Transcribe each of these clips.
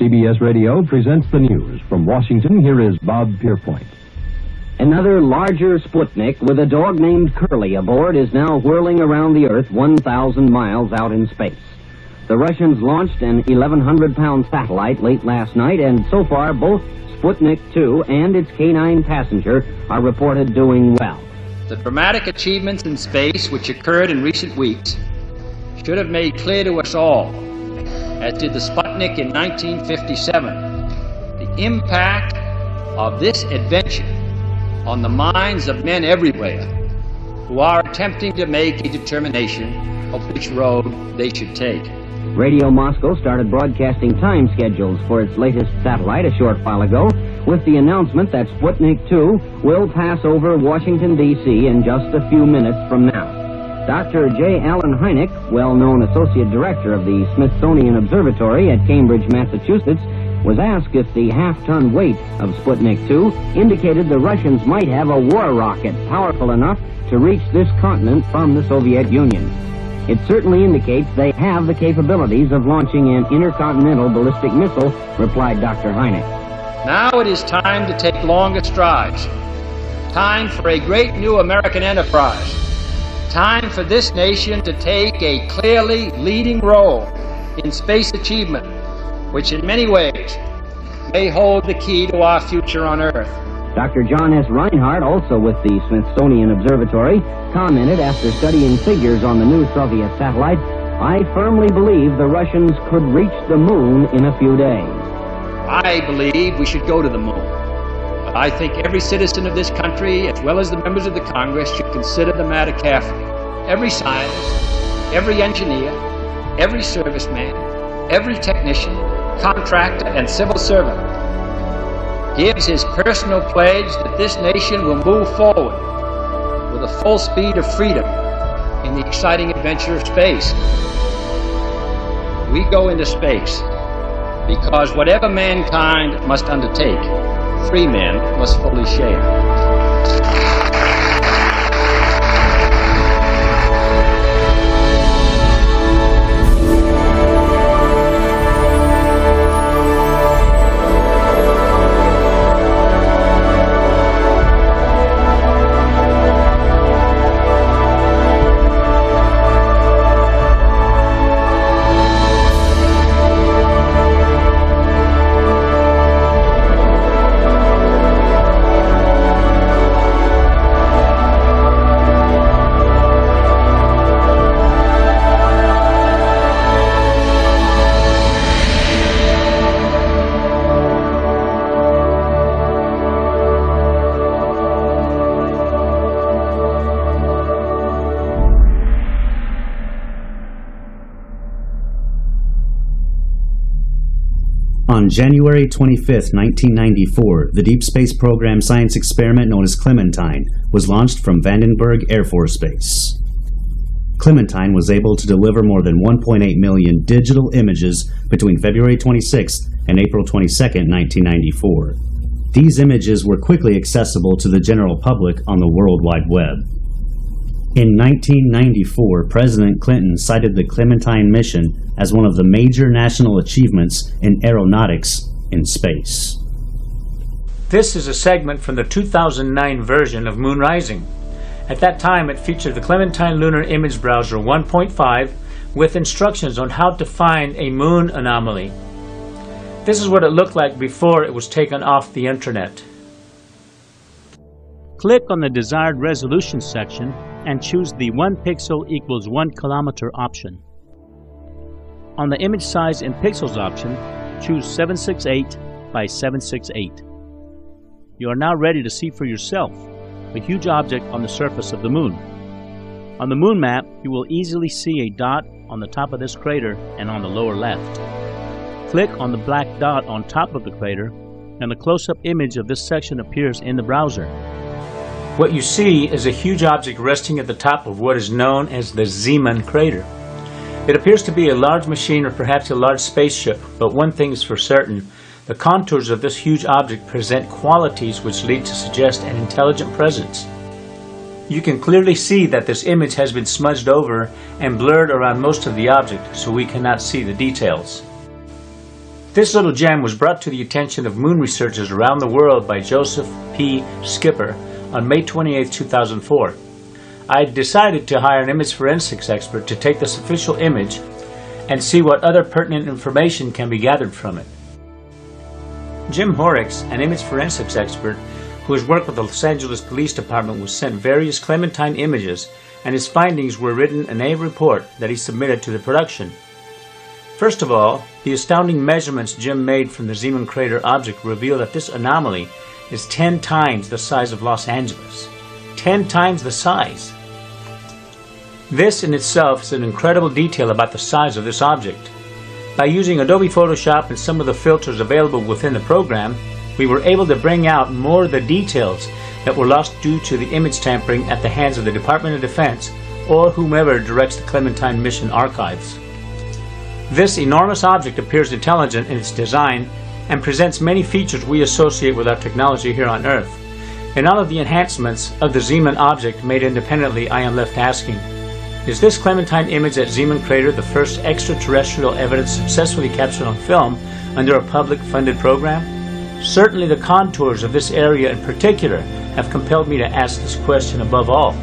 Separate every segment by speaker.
Speaker 1: CBS Radio presents the news. From Washington, here is Bob Pierpoint.
Speaker 2: Another larger Sputnik with a dog named Curly aboard is now whirling around the Earth 1,000 miles out in space. The Russians launched an 1,100-pound satellite late last night, and so far both Sputnik 2 and its K-9 passenger are reported doing well.
Speaker 3: The dramatic achievements in space which occurred in recent weeks should have made clear to us all, as did the Sputnik in 1957, the impact of this adventure on the minds of men everywhere who are attempting to make a determination of which road they should take.
Speaker 2: Radio Moscow started broadcasting time schedules for its latest satellite a short while ago, with the announcement that Sputnik 2 will pass over Washington, D.C. in just a few minutes from now. Dr. J. Allen Hynek, well-known associate director of the Smithsonian Observatory at Cambridge, Massachusetts, was asked if the half-ton weight of Sputnik 2 indicated the Russians might have a war rocket powerful enough to reach this continent from the Soviet Union. It certainly indicates they have the capabilities of launching an intercontinental ballistic missile, replied Dr. Hynek.
Speaker 3: Now it is time to take longer strides. Time for a great new American enterprise. Time for this nation to take a clearly leading role in space achievement, which in many ways may hold the key to our future on Earth.
Speaker 2: Dr. John S. Reinhardt, also with the Smithsonian Observatory, commented after studying figures on the new Soviet satellite, "I firmly believe the Russians could reach the moon in a few days."
Speaker 3: I believe we should go to the moon. But I think every citizen of this country, as well as the members of the Congress, should consider the matter carefully. Every scientist, every engineer, every serviceman, every technician, contractor, and civil servant gives his personal pledge that this nation will move forward with the full speed of freedom in the exciting adventure of space. We go into space because whatever mankind must undertake, free men must fully share.
Speaker 4: On January 25, 1994, the Deep Space Program science experiment known as Clementine was launched from Vandenberg Air Force Base. Clementine was able to deliver more than 1.8 million digital images between February 26 and April 22, 1994. These images were quickly accessible to the general public on the World Wide Web. In 1994, President Clinton cited the Clementine mission as one of the major national achievements in aeronautics in space.
Speaker 5: This is a segment from the 2009 version of Moon Rising. At that time, it featured the Clementine Lunar Image Browser 1.5 with instructions on how to find a moon anomaly. This is what it looked like before it was taken off the internet.
Speaker 6: Click on the desired resolution section and choose the 1 pixel equals 1 kilometer option. On the image size in pixels option, choose 768 by 768. You are now ready to see for yourself a huge object on the surface of the moon. On the moon map, you will easily see a dot on the top of this crater and on the lower left. Click on the black dot on top of the crater, and a close-up image of this section appears in the browser.
Speaker 5: What you see is a huge object resting at the top of what is known as the Zeeman crater. It appears to be a large machine or perhaps a large spaceship, but one thing is for certain. The contours of this huge object present qualities which lead to suggest an intelligent presence. You can clearly see that this image has been smudged over and blurred around most of the object, so we cannot see the details. This little gem was brought to the attention of moon researchers around the world by Joseph P. Skipper on May 28, 2004. I decided to hire an image forensics expert to take this official image and see what other pertinent information can be gathered from it. Jim Horrocks, an image forensics expert who has worked with the Los Angeles Police Department, was sent various Clementine images, and his findings were written in a report that he submitted to the production. First of all, the astounding measurements Jim made from the Zeeman crater object reveal that this anomaly is 10 times the size of Los Angeles. 10 times the size! This in itself is an incredible detail about the size of this object. By using Adobe Photoshop and some of the filters available within the program, we were able to bring out more of the details that were lost due to the image tampering at the hands of the Department of Defense or whomever directs the Clementine mission archives. This enormous object appears intelligent in its design and presents many features we associate with our technology here on Earth. In all of the enhancements of the Zeeman object made independently, I am left asking, is this Clementine image at Zeeman crater the first extraterrestrial evidence successfully captured on film under a public-funded program? Certainly the contours of this area in particular have compelled me to ask this question above all.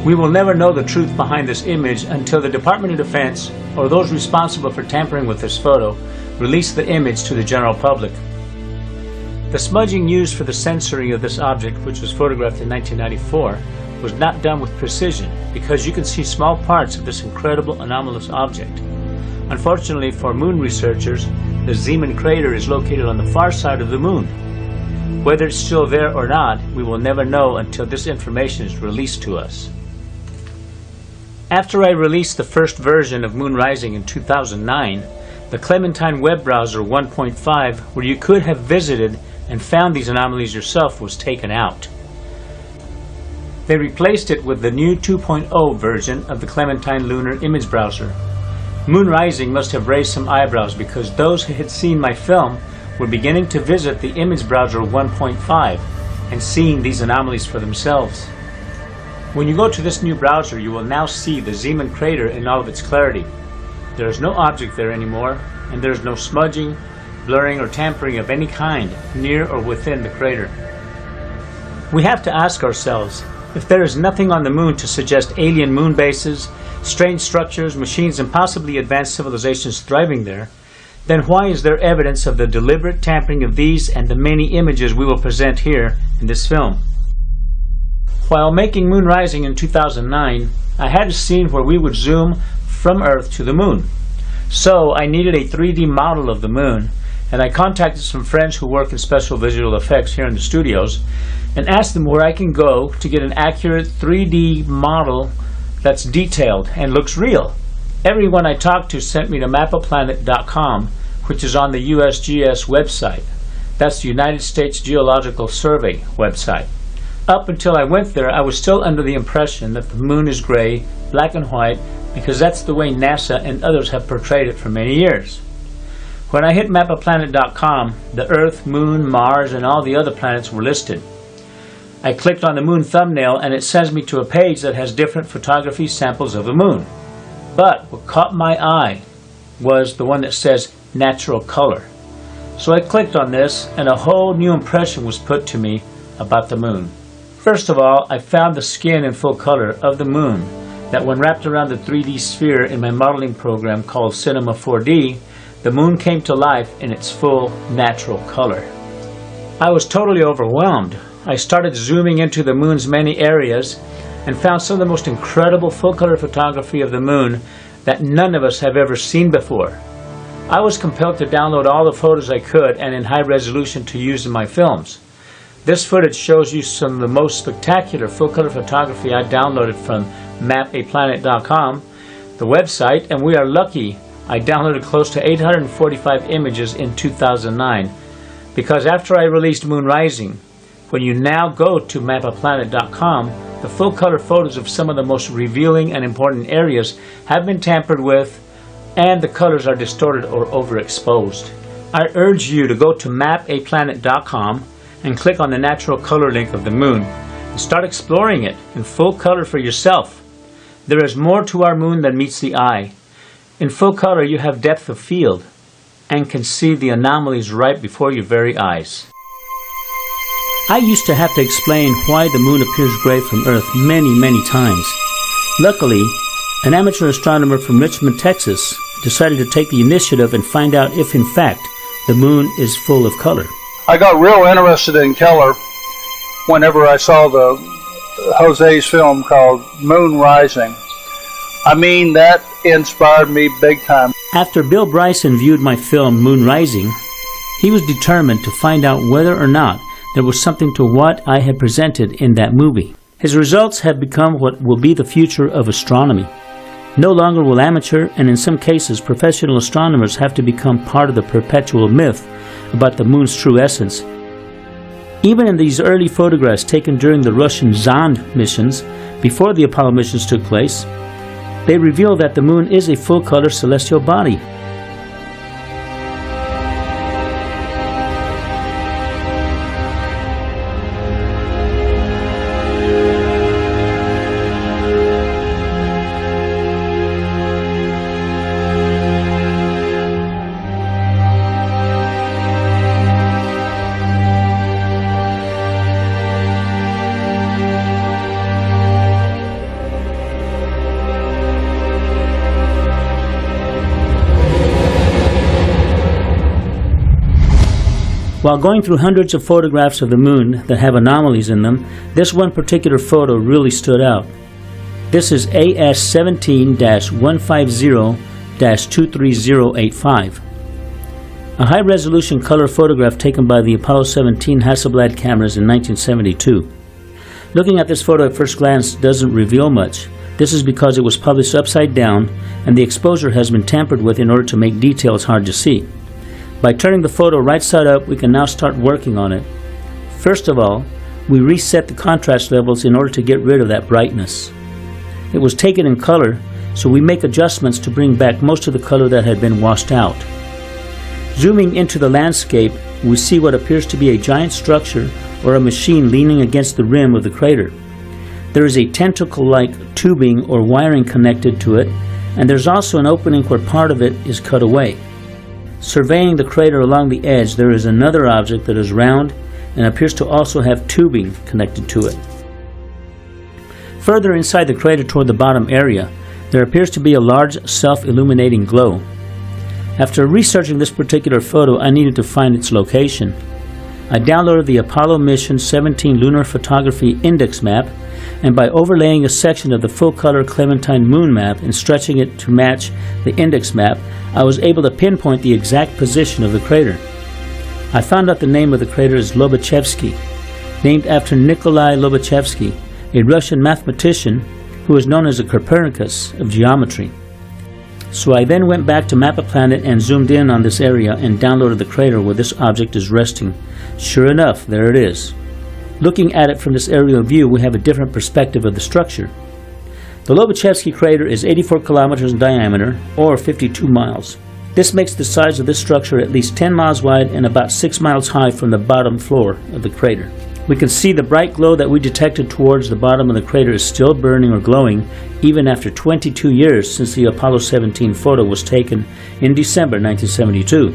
Speaker 5: We will never know the truth behind this image until the Department of Defense or those responsible for tampering with this photo release the image to the general public. The smudging used for the censoring of this object, which was photographed in 1994, was not done with precision because you can see small parts of this incredible anomalous object. Unfortunately for moon researchers, the Zeeman crater is located on the far side of the moon. Whether it's still there or not, we will never know until this information is released to us. After I released the first version of Moon Rising in 2009, the Clementine web browser 1.5, where you could have visited and found these anomalies yourself, was taken out. They replaced it with the new 2.0 version of the Clementine Lunar Image Browser. Moon Rising must have raised some eyebrows because those who had seen my film were beginning to visit the Image Browser 1.5 and seeing these anomalies for themselves. When you go to this new browser, you will now see the Zeeman crater in all of its clarity. There is no object there anymore, and there is no smudging, blurring, or tampering of any kind near or within the crater. We have to ask ourselves, if there is nothing on the moon to suggest alien moon bases, strange structures, machines, and possibly advanced civilizations thriving there, then why is there evidence of the deliberate tampering of these and the many images we will present here in this film? While making Moon Rising in 2009, I had a scene where we would zoom from Earth to the moon. So I needed a 3D model of the moon, and I contacted some friends who work in special visual effects here in the studios and asked them where I can go to get an accurate 3D model that's detailed and looks real. Everyone I talked to sent me to mapaplanet.com, which is on the USGS website. That's the United States Geological Survey website. Up until I went there, I was still under the impression that the moon is gray, black and white, because that's the way NASA and others have portrayed it for many years. When I hit mapaplanet.com, the Earth, Moon, Mars, and all the other planets were listed. I clicked on the moon thumbnail and it sends me to a page that has different photography samples of the moon. But what caught my eye was the one that says natural color. So I clicked on this and a whole new impression was put to me about the moon. First of all, I found the skin in full color of the moon that when wrapped around the 3D sphere in my modeling program called Cinema 4D, the moon came to life in its full natural color. I was totally overwhelmed. I started zooming into the moon's many areas and found some of the most incredible full color photography of the moon that none of us have ever seen before. I was compelled to download all the photos I could and in high resolution to use in my films. This footage shows you some of the most spectacular full-color photography I downloaded from mapaplanet.com, the website, and we are lucky I downloaded close to 845 images in 2009, because after I released Moon Rising, when you now go to mapaplanet.com, the full-color photos of some of the most revealing and important areas have been tampered with, and the colors are distorted or overexposed. I urge you to go to mapaplanet.com and click on the natural color link of the moon and start exploring it in full color for yourself. There is more to our moon than meets the eye. In full color you have depth of field, and can see the anomalies right before your very eyes.
Speaker 6: I used to have to explain why the moon appears gray from Earth many times. Luckily, an amateur astronomer from Richmond, Texas, decided to take the initiative and find out if, in fact, the moon is full of color.
Speaker 7: I got real interested in color whenever I saw the Jose's film called Moon Rising. I mean, that inspired me big time.
Speaker 6: After Bill Bryson viewed my film Moon Rising, he was determined to find out whether or not there was something to what I had presented in that movie. His results have become what will be the future of astronomy. No longer will amateur and in some cases professional astronomers have to become part of the perpetual myth about the moon's true essence. Even in these early photographs taken during the Russian Zond missions, before the Apollo missions took place, they reveal that the moon is a full-color celestial body. While going through hundreds of photographs of the moon that have anomalies in them, this one particular photo really stood out. This is AS17-150-23085. A high-resolution color photograph taken by the Apollo 17 Hasselblad cameras in 1972. Looking at this photo at first glance doesn't reveal much. This is because it was published upside down and the exposure has been tampered with in order to make details hard to see. By turning the photo right side up, we can now start working on it. First of all, we reset the contrast levels in order to get rid of that brightness. It was taken in color, so we make adjustments to bring back most of the color that had been washed out. Zooming into the landscape, we see what appears to be a giant structure or a machine leaning against the rim of the crater. There is a tentacle-like tubing or wiring connected to it, and there's also an opening where part of it is cut away. Surveying the crater along the edge, there is another object that is round and appears to also have tubing connected to it. Further inside the crater toward the bottom area, there appears to be a large self-illuminating glow. After researching this particular photo, I needed to find its location. I downloaded the Apollo Mission 17 Lunar Photography Index Map, and by overlaying a section of the full-color Clementine moon map and stretching it to match the index map, I was able to pinpoint the exact position of the crater. I found out the name of the crater is Lobachevsky, named after Nikolai Lobachevsky, a Russian mathematician who is known as a Copernicus of geometry. So I then went back to Map a Planet and zoomed in on this area and downloaded the crater where this object is resting. Sure enough, there it is. Looking at it from this aerial view, we have a different perspective of the structure. The Lobachevsky crater is 84 kilometers in diameter, or 52 miles. This makes the size of this structure at least 10 miles wide and about 6 miles high from the bottom floor of the crater. We can see the bright glow that we detected towards the bottom of the crater is still burning or glowing even after 22 years since the Apollo 17 photo was taken in December 1972.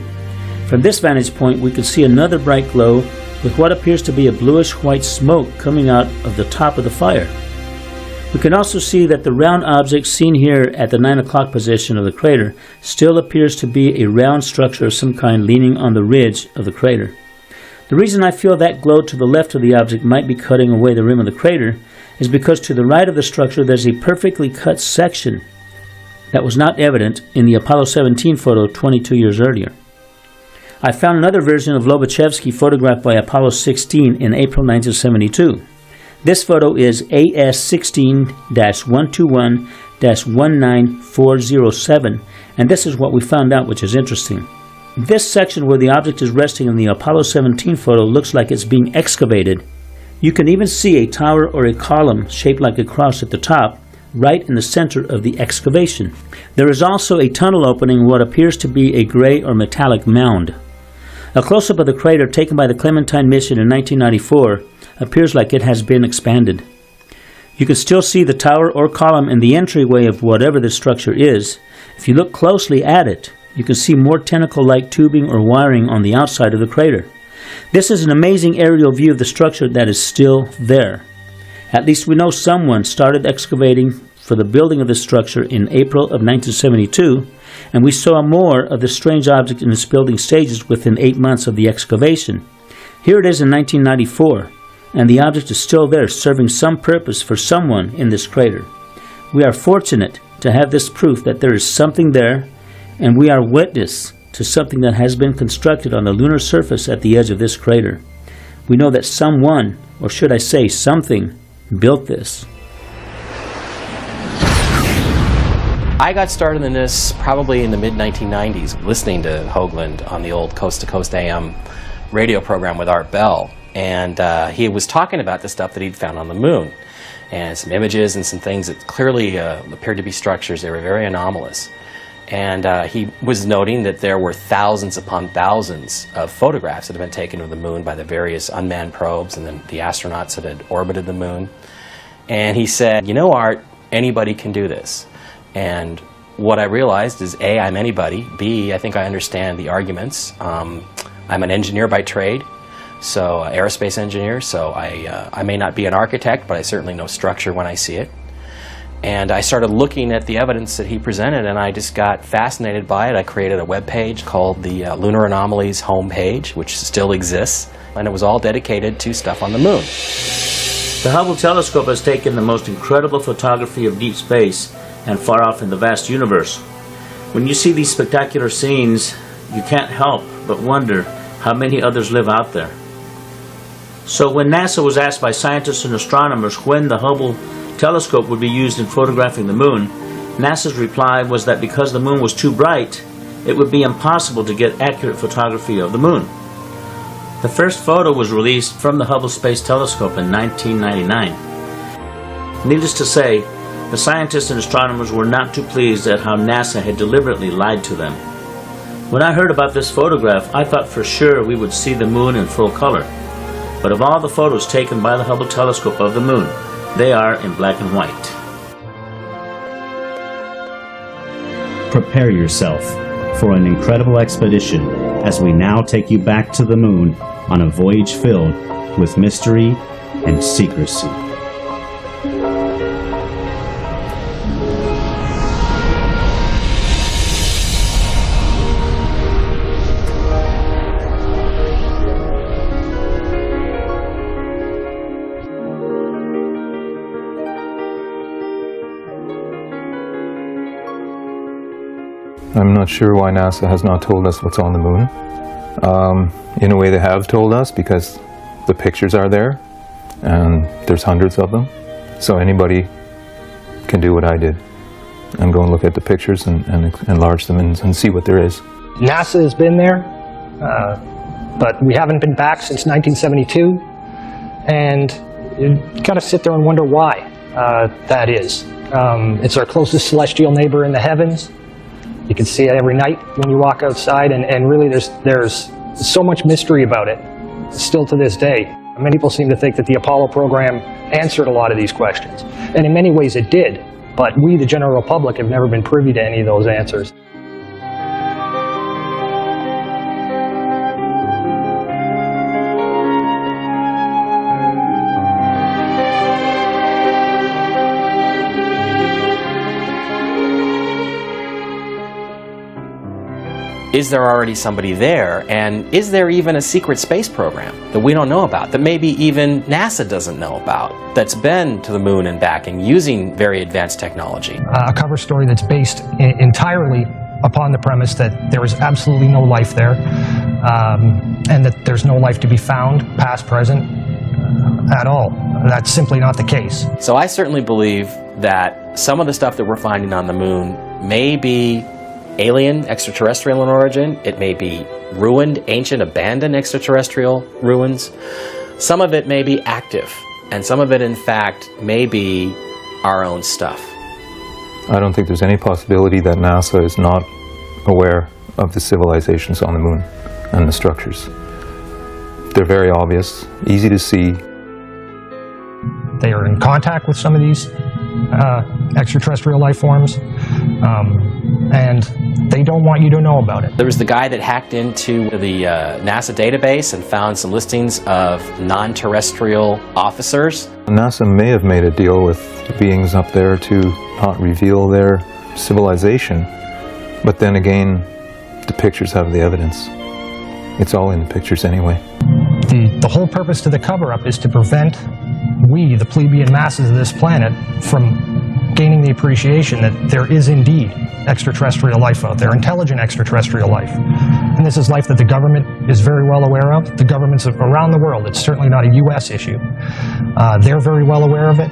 Speaker 6: From this vantage point, we can see another bright glow with what appears to be a bluish-white smoke coming out of the top of the fire. We can also see that the round object seen here at the 9 o'clock position of the crater still appears to be a round structure of some kind leaning on the ridge of the crater. The reason I feel that glow to the left of the object might be cutting away the rim of the crater is because to the right of the structure there's a perfectly cut section that was not evident in the Apollo 17 photo 22 years earlier. I found another version of Lobachevsky photographed by Apollo 16 in April 1972. This photo is AS16-121-19407, and this is what we found out, which is interesting. This section where the object is resting in the Apollo 17 photo looks like it's being excavated. You can even see a tower or a column shaped like a cross at the top, right in the center of the excavation. There is also a tunnel opening in what appears to be a gray or metallic mound. A close-up of the crater taken by the Clementine mission in 1994 appears like it has been expanded. You can still see the tower or column in the entryway of whatever this structure is. If you look closely at it, you can see more tentacle-like tubing or wiring on the outside of the crater. This is an amazing aerial view of the structure that is still there. At least we know someone started excavating for the building of this structure in April of 1972, and we saw more of this strange object in its building stages within 8 months of the excavation. Here it is in 1994, and the object is still there, serving some purpose for someone in this crater. We are fortunate to have this proof that there is something there, and we are witness to something that has been constructed on the lunar surface at the edge of this crater. We know that someone, or should I say something, built this.
Speaker 8: I got started in this probably in the mid-1990s, listening to Hoagland on the old Coast to Coast AM radio program with Art Bell. And he was talking about the stuff that he'd found on the moon. And some images and some things that clearly appeared to be structures. They were very anomalous. And he was noting that there were thousands upon thousands of photographs that had been taken of the moon by the various unmanned probes and then the astronauts that had orbited the moon. And he said, you know, Art, anybody can do this. And what I realized is, A, I'm anybody. B, I think I understand the arguments. I'm an engineer by trade, so aerospace engineer, so I may not be an architect, but I certainly know structure when I see it. And I started looking at the evidence that he presented, and I just got fascinated by it. I created a web page called the Lunar Anomalies homepage, which still exists, and it was all dedicated to stuff on the moon.
Speaker 6: The Hubble telescope has taken the most incredible photography of deep space and far off in the vast universe. When you see these spectacular scenes, you can't help but wonder how many others live out there. So when NASA was asked by scientists and astronomers when the Hubble telescope would be used in photographing the moon, NASA's reply was that because the moon was too bright, it would be impossible to get accurate photography of the moon. The first photo was released from the Hubble Space Telescope in 1999. Needless to say, the scientists and astronomers were not too pleased at how NASA had deliberately lied to them. When I heard about this photograph, I thought for sure we would see the moon in full color. But of all the photos taken by the Hubble telescope of the moon, they are in black and white.
Speaker 4: Prepare yourself for an incredible expedition as we now take you back to the moon on a voyage filled with mystery and secrecy.
Speaker 9: I'm not sure why NASA has not told us what's on the moon. In a way they have told us, because the pictures are there and there's hundreds of them. So anybody can do what I did and go and look at the pictures and enlarge them and see what there is.
Speaker 10: NASA has been there, but we haven't been back since 1972, and you've got to sit there and wonder why that is. It's our closest celestial neighbor in the heavens. You can see it every night when you walk outside, and really there's so much mystery about it, still to this day. Many people seem to think that the Apollo program answered a lot of these questions, and in many ways it did, but we, the general public, have never been privy to any of those answers.
Speaker 8: Is there already somebody there? And is there even a secret space program that we don't know about, that maybe even NASA doesn't know about, that's been to the moon and back and using very advanced technology?
Speaker 10: A cover story that's based entirely upon the premise that there is absolutely no life there, and that there's no life to be found, past, present, at all. That's simply not the case.
Speaker 8: So I certainly believe that some of the stuff that we're finding on the moon may be alien, extraterrestrial in origin. It may be ruined, ancient, abandoned extraterrestrial ruins. Some of it may be active, and some of it, in fact, may be our own stuff.
Speaker 9: I don't think there's any possibility that NASA is not aware of the civilizations on the moon and the structures. They're very obvious, easy to see.
Speaker 10: They are in contact with some of these extraterrestrial life forms. And they don't want you to know about it.
Speaker 8: There was the guy that hacked into the NASA database and found some listings of non-terrestrial officers.
Speaker 9: NASA may have made a deal with beings up there to not reveal their civilization, but then again, the pictures have the evidence. It's all in the pictures anyway.
Speaker 10: The whole purpose to the cover-up is to prevent we, the plebeian masses of this planet, from gaining the appreciation that there is indeed extraterrestrial life out there, intelligent extraterrestrial life. And this is life that the government is very well aware of. The governments around the world, it's certainly not a U.S. issue. They're very well aware of it.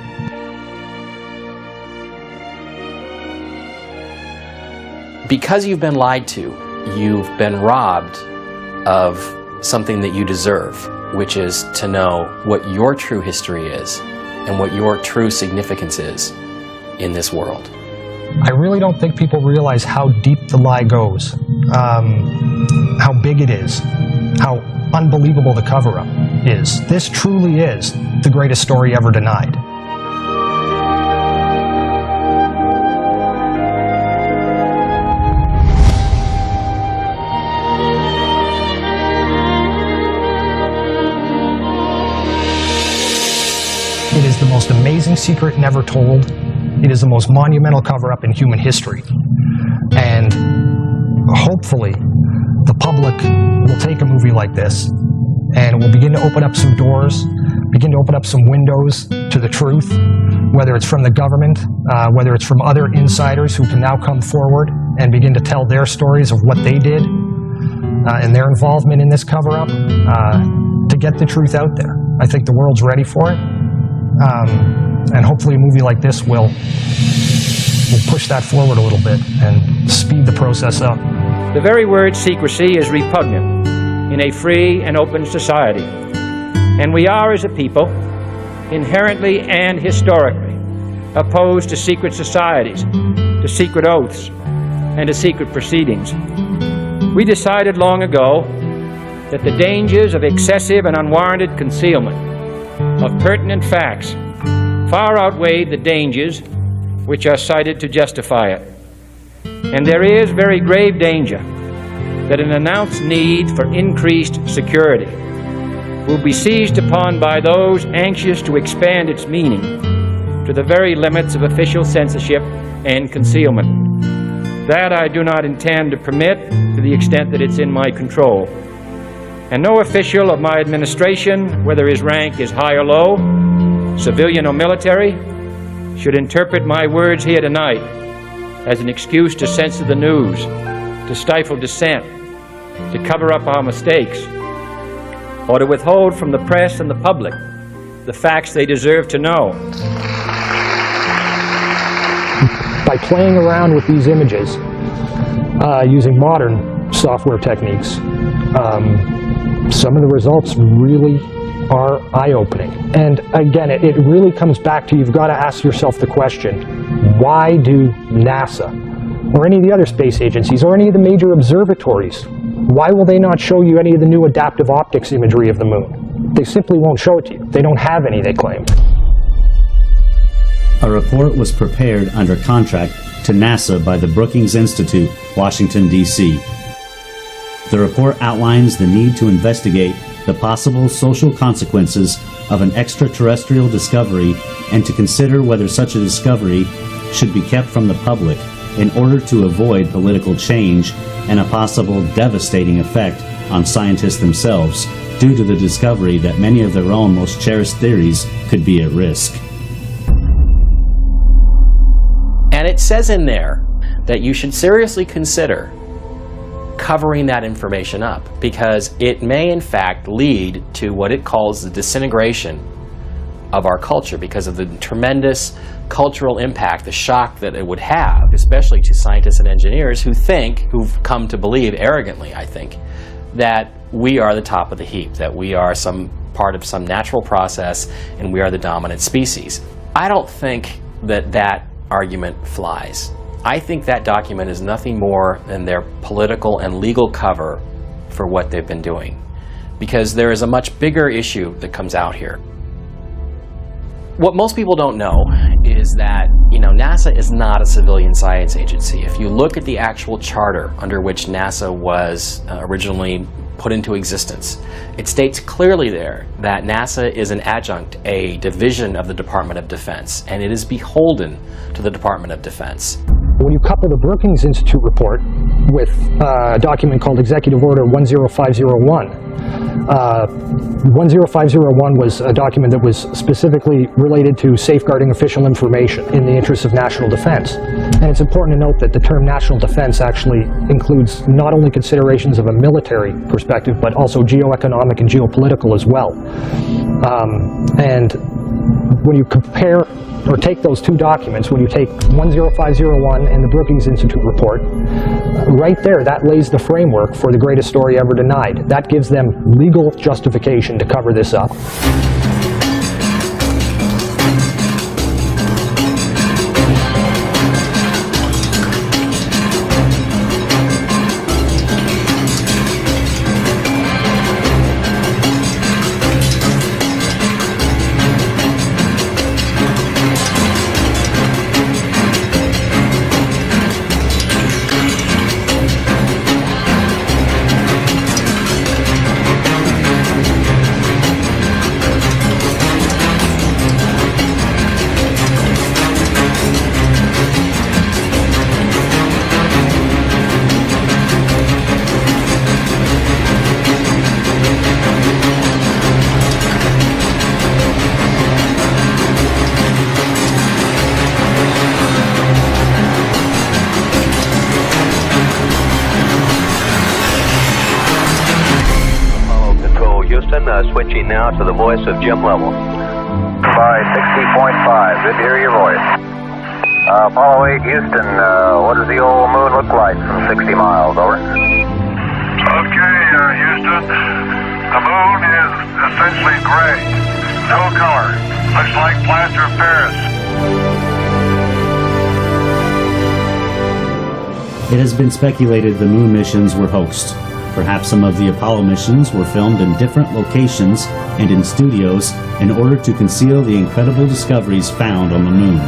Speaker 8: Because you've been lied to, you've been robbed of something that you deserve, which is to know what your true history is and what your true significance is in this world.
Speaker 10: I really don't think people realize how deep the lie goes, how big it is, how unbelievable the cover-up is. This truly is the greatest story ever denied. It is the most amazing secret never told. It is the most monumental cover-up in human history. And hopefully, the public will take a movie like this and will begin to open up some doors, begin to open up some windows to the truth, whether it's from the government, whether it's from other insiders who can now come forward and begin to tell their stories of what they did and their involvement in this cover-up to get the truth out there. I think the world's ready for it. And hopefully a movie like this will push that forward a little bit and speed the process up.
Speaker 3: The very word secrecy is repugnant in a free and open society. And we are, as a people, inherently and historically opposed to secret societies, to secret oaths, and to secret proceedings. We decided long ago that the dangers of excessive and unwarranted concealment of pertinent facts far outweigh the dangers which are cited to justify it. And there is very grave danger that an announced need for increased security will be seized upon by those anxious to expand its meaning to the very limits of official censorship and concealment. That I do not intend to permit to the extent that it's in my control. And no official of my administration, whether his rank is high or low, civilian or military, should interpret my words here tonight as an excuse to censor the news, to stifle dissent, to cover up our mistakes, or to withhold from the press and the public the facts they deserve to know.
Speaker 10: By playing around with these images, using modern software techniques, some of the results really are eye-opening. And again, it really comes back to, you've got to ask yourself the question, why do NASA or any of the other space agencies or any of the major observatories, why will they not show you any of the new adaptive optics imagery of the moon? They simply won't show it to you. They don't have any, they claim.
Speaker 4: A report was prepared under contract to NASA by the Brookings Institute, Washington, D.C. The report outlines the need to investigate the possible social consequences of an extraterrestrial discovery and to consider whether such a discovery should be kept from the public in order to avoid political change and a possible devastating effect on scientists themselves due to the discovery that many of their own most cherished theories could be at risk.
Speaker 8: And it says in there that you should seriously consider covering that information up, because it may in fact lead to what it calls the disintegration of our culture because of the tremendous cultural impact, the shock that it would have, especially to scientists and engineers who've come to believe arrogantly, I think, that we are the top of the heap, that we are some part of some natural process and we are the dominant species. I don't think that that argument flies. I think that document is nothing more than their political and legal cover for what they've been doing, because there is a much bigger issue that comes out here. What most people don't know is that, NASA is not a civilian science agency. If you look at the actual charter under which NASA was originally put into existence, it states clearly there that NASA is an adjunct, a division of the Department of Defense, and it is beholden to the Department of Defense.
Speaker 10: When you couple the Brookings Institute report with a document called Executive Order 10501, 10501 was a document that was specifically related to safeguarding official information in the interests of national defense. And it's important to note that the term national defense actually includes not only considerations of a military perspective, but also geoeconomic and geopolitical as well. And when you compare or take those two documents, when you take 10501 and the Brookings Institute report, right there, that lays the framework for the greatest story ever denied. That gives them legal justification to cover this up.
Speaker 11: Switching now to the voice of Jim Lovell.
Speaker 12: 60.5, good to hear your voice. Apollo 8, Houston, what does the old moon look like from 60 miles, over?
Speaker 13: Okay, Houston, the moon is essentially gray, no color, looks like plaster of Paris.
Speaker 4: It has been speculated the moon missions were hoaxed. Perhaps some of the Apollo missions were filmed in different locations and in studios in order to conceal the incredible discoveries found on the moon.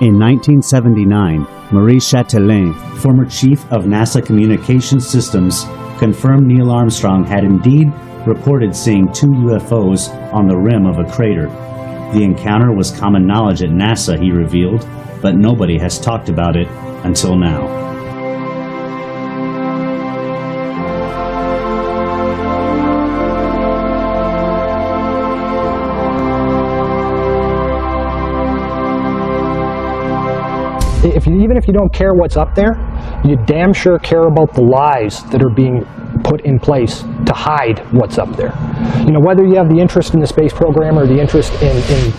Speaker 4: In 1979, Marie Chatelain, former chief of NASA Communications Systems, confirmed Neil Armstrong had indeed reported seeing two UFOs on the rim of a crater. The encounter was common knowledge at NASA, he revealed, but nobody has talked about it until now.
Speaker 10: Even if you don't care what's up there, you damn sure care about the lies that are being put in place to hide what's up there. Whether you have the interest in the space program or the interest in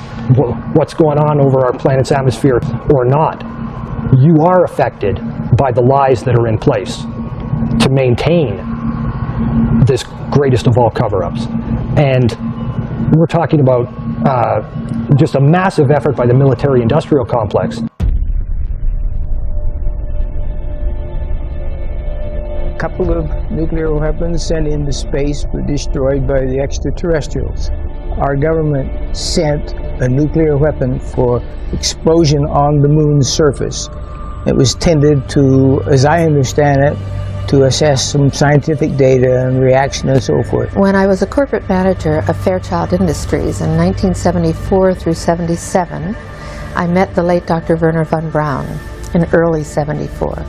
Speaker 10: what's going on over our planet's atmosphere or not, you are affected by the lies that are in place to maintain this greatest of all cover-ups. And we're talking about just a massive effort by the military-industrial complex.
Speaker 14: A couple of nuclear weapons sent into space were destroyed by the extraterrestrials. Our government sent a nuclear weapon for explosion on the moon's surface. It was tended to, as I understand it, to assess some scientific data and reaction and so forth.
Speaker 15: When I was a corporate manager of Fairchild Industries in 1974 through 77, I met the late Dr. Wernher von Braun in early 74.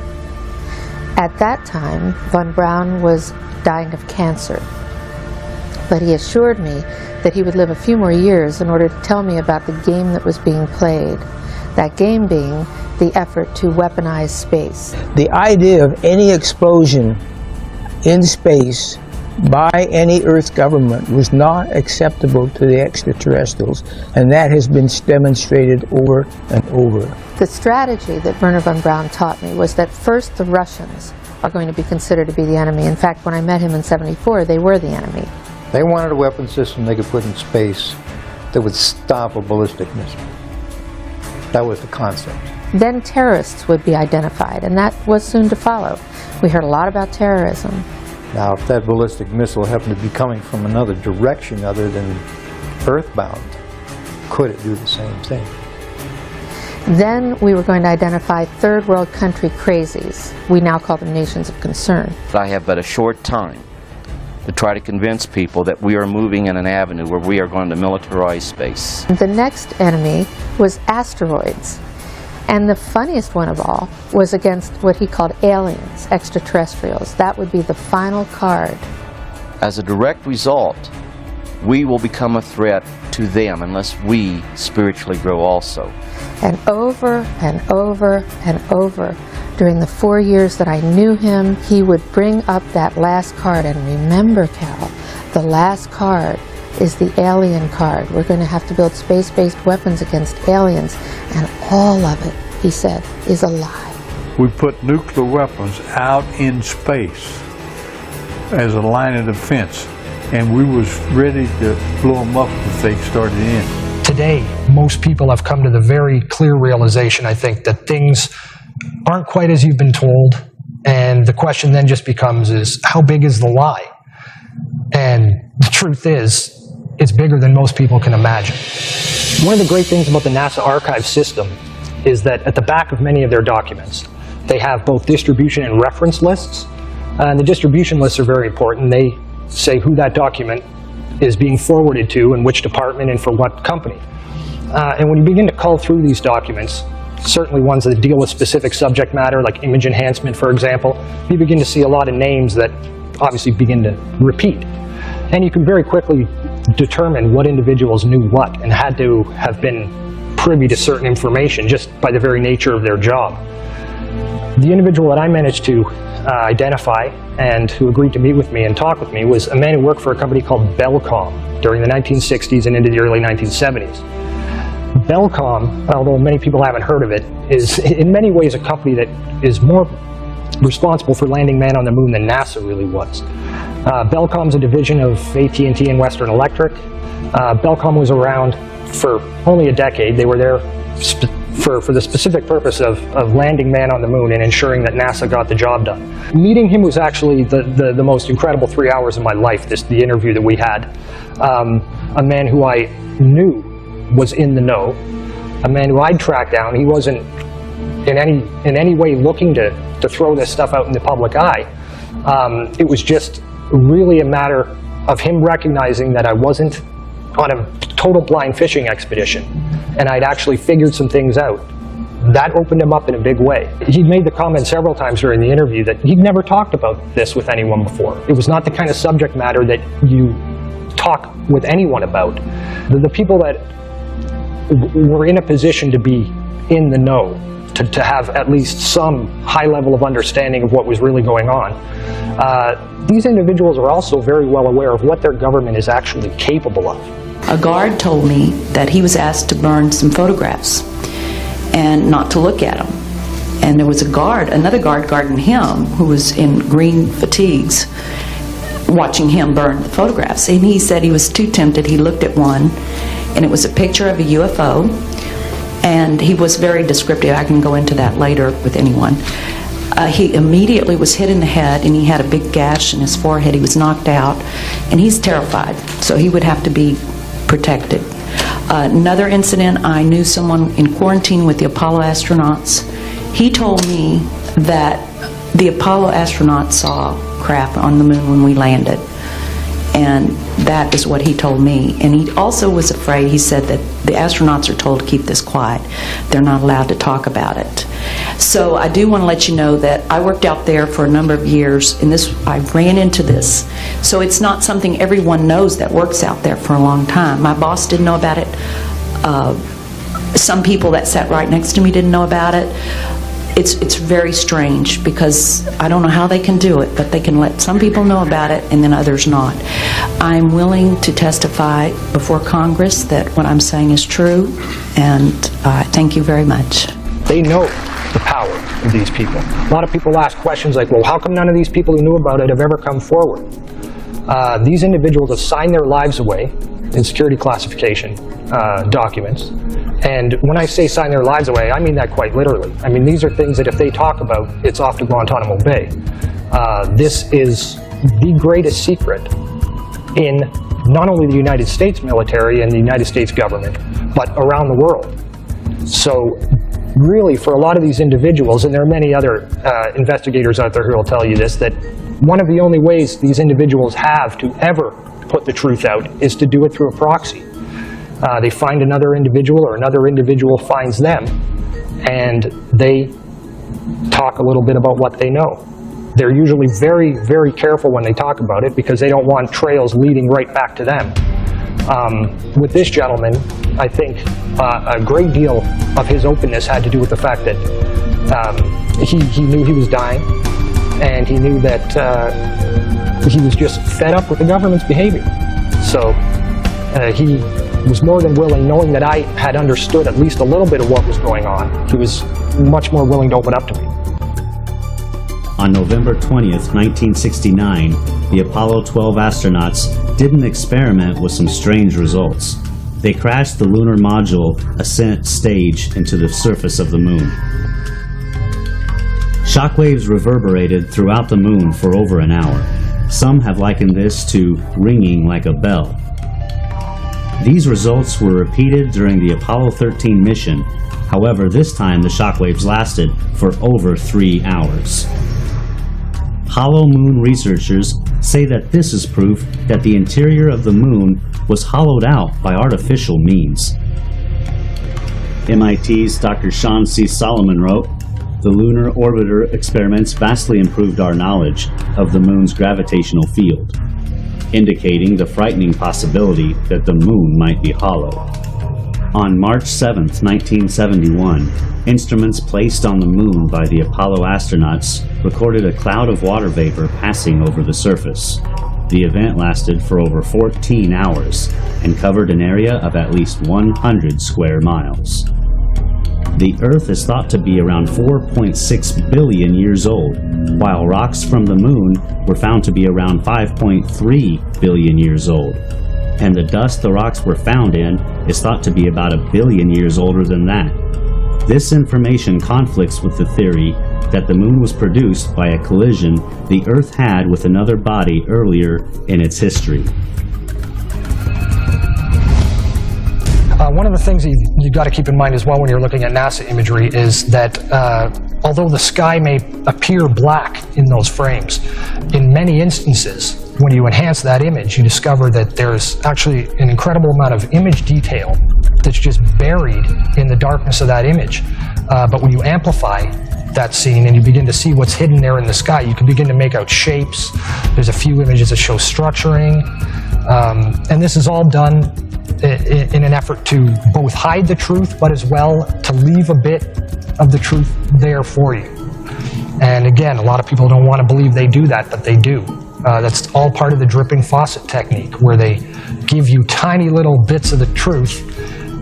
Speaker 15: At that time, von Braun was dying of cancer, but he assured me that he would live a few more years in order to tell me about the game that was being played, that game being the effort to weaponize space.
Speaker 14: The idea of any explosion in space by any Earth government was not acceptable to the extraterrestrials, and that has been demonstrated over and over.
Speaker 15: The strategy that Wernher von Braun taught me was that first the Russians are going to be considered to be the enemy. In fact, when I met him in 74, they were the enemy.
Speaker 16: They wanted a weapon system they could put in space that would stop a ballistic missile. That was the concept.
Speaker 15: Then terrorists would be identified, and that was soon to follow. We heard a lot about terrorism.
Speaker 16: Now, if that ballistic missile happened to be coming from another direction other than earthbound, could it do the same thing?
Speaker 15: Then we were going to identify third world country crazies. We now call them nations of concern.
Speaker 17: I have but a short time to try to convince people that we are moving in an avenue where we are going to militarize space.
Speaker 15: The next enemy was asteroids. And the funniest one of all was against what he called aliens, extraterrestrials. That would be the final card.
Speaker 17: As a direct result, we will become a threat to them unless we spiritually grow also.
Speaker 15: And over and over and over, during the 4 years that I knew him, he would bring up that last card. And remember, Carol, the last card is the alien card. We're going to have to build space-based weapons against aliens. And all of it, he said, is a lie.
Speaker 18: We put nuclear weapons out in space as a line of defense. And we was ready to blow them up if they started in.
Speaker 10: Today, most people have come to the very clear realization, I think, that things aren't quite as you've been told. And the question then just becomes is, how big is the lie? And the truth is, it's bigger than most people can imagine. One of the great things about the NASA archive system is that at the back of many of their documents, they have both distribution and reference lists. And the distribution lists are very important. They say who that document is being forwarded to and which department and for what company. And when you begin to cull through these documents, certainly ones that deal with specific subject matter, like image enhancement, for example, you begin to see a lot of names that obviously begin to repeat. And you can very quickly determine what individuals knew what and had to have been privy to certain information just by the very nature of their job. The individual that I managed to identify and who agreed to meet with me and talk with me was a man who worked for a company called Bellcom during the 1960s and into the early 1970s. Bellcom, although many people haven't heard of it, is in many ways a company that is more responsible for landing man on the moon than NASA really was. Bellcom's a division of AT&T and Western Electric. Bellcom was around for only a decade. They were there for the specific purpose of landing man on the moon and ensuring that NASA got the job done. Meeting him was actually the most incredible 3 hours of my life, the interview that we had. A man who I knew was in the know, a man who I'd tracked down. He wasn't in any way looking to throw this stuff out in the public eye. It was just really a matter of him recognizing that I wasn't on a total blind fishing expedition, and I'd actually figured some things out. That opened him up in a big way. He'd made the comment several times during the interview that he'd never talked about this with anyone before. It was not the kind of subject matter that you talk with anyone about. The people that were in a position to be in the know, to have at least some high level of understanding of what was really going on, these individuals are also very well aware of what their government is actually capable of.
Speaker 19: A guard told me that he was asked to burn some photographs and not to look at them. And there was another guard guarding him who was in green fatigues watching him burn the photographs. And he said he was too tempted. He looked at one and it was a picture of a UFO, and he was very descriptive. I can go into that later with anyone. He immediately was hit in the head, and he had a big gash in his forehead. He was knocked out, and he's terrified, so he would have to be protected. Another incident, I knew someone in quarantine with the Apollo astronauts. He told me that the Apollo astronauts saw craft on the moon when we landed, and that is what he told me. And he also was afraid. He said that the astronauts are told to keep this quiet. They're not allowed to talk about it. So I do want to let you know that I worked out there for a number of years, and I ran into this. So it's not something everyone knows that works out there for a long time. My boss didn't know about it. Some people that sat right next to me didn't know about it. It's very strange because I don't know how they can do it, but they can let some people know about it and then others not. I'm willing to testify before Congress that what I'm saying is true, and thank you very much.
Speaker 10: They know the power of these people. A lot of people ask questions like, well, how come none of these people who knew about it have ever come forward? These individuals have signed their lives away in security classification documents. And when I say sign their lives away, I mean that quite literally. I mean, these are things that if they talk about, it's off to Guantanamo Bay. This is the greatest secret in not only the United States military and the United States government, but around the world. So really, for a lot of these individuals, and there are many other investigators out there who will tell you this, that one of the only ways these individuals have to ever put the truth out is to do it through a proxy. They find another individual, or another individual finds them, and they talk a little bit about what they know. They're usually very, very careful when they talk about it because they don't want trails leading right back to them. With this gentleman, I think a great deal of his openness had to do with the fact that he knew he was dying, and he knew that he was just fed up with the government's behavior. So he was more than willing, knowing that I had understood at least a little bit of what was going on, he was much more willing to open up to me.
Speaker 4: On November 20th, 1969, the Apollo 12 astronauts did an experiment with some strange results. They crashed the lunar module ascent stage into the surface of the moon. Shockwaves reverberated throughout the moon for over an hour. Some have likened this to ringing like a bell. These results were repeated during the Apollo 13 mission. However, this time the shockwaves lasted for over 3 hours. Hollow moon researchers say that this is proof that the interior of the moon was hollowed out by artificial means. MIT's Dr. Sean C. Solomon wrote, "The lunar orbiter experiments vastly improved our knowledge of the moon's gravitational field, indicating the frightening possibility that the moon might be hollow." On March 7, 1971, instruments placed on the moon by the Apollo astronauts recorded a cloud of water vapor passing over the surface. The event lasted for over 14 hours and covered an area of at least 100 square miles. The Earth is thought to be around 4.6 billion years old, while rocks from the moon were found to be around 5.3 billion years old. And the dust the rocks were found in is thought to be about 1 billion years older than that. This information conflicts with the theory that the moon was produced by a collision the Earth had with another body earlier in its history.
Speaker 10: One of the things you've got to keep in mind as well when you're looking at NASA imagery is that although the sky may appear black in those frames, in many instances, when you enhance that image, you discover that there's actually an incredible amount of image detail that's just buried in the darkness of that image. But when you amplify that scene and you begin to see what's hidden there in the sky, you can begin to make out shapes. There's a few images that show structuring. And this is all done in an effort to both hide the truth, but as well to leave a bit of the truth there for you. And again, a lot of people don't want to believe they do that, but they do. That's all part of the dripping faucet technique, where they give you tiny little bits of the truth,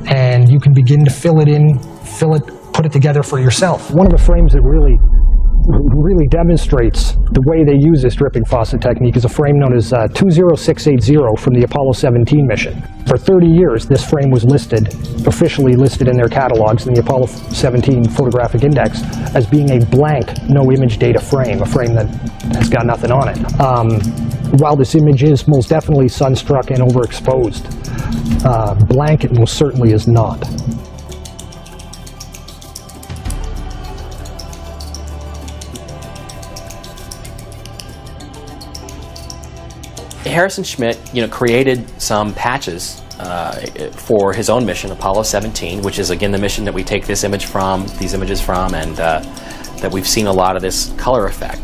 Speaker 10: and you can begin to fill it in, put it together for yourself. One of the frames that really demonstrates the way they use this dripping faucet technique is a frame known as 20680 from the Apollo 17 mission. For 30 years, this frame was officially listed in their catalogs in the Apollo 17 Photographic Index as being a blank, no image data frame, a frame that has got nothing on it. While this image is most definitely sunstruck and overexposed, blank it most certainly is not.
Speaker 8: Harrison Schmitt, created some patches for his own mission, Apollo 17, which is again the mission that we take these images from, and that we've seen a lot of this color effect.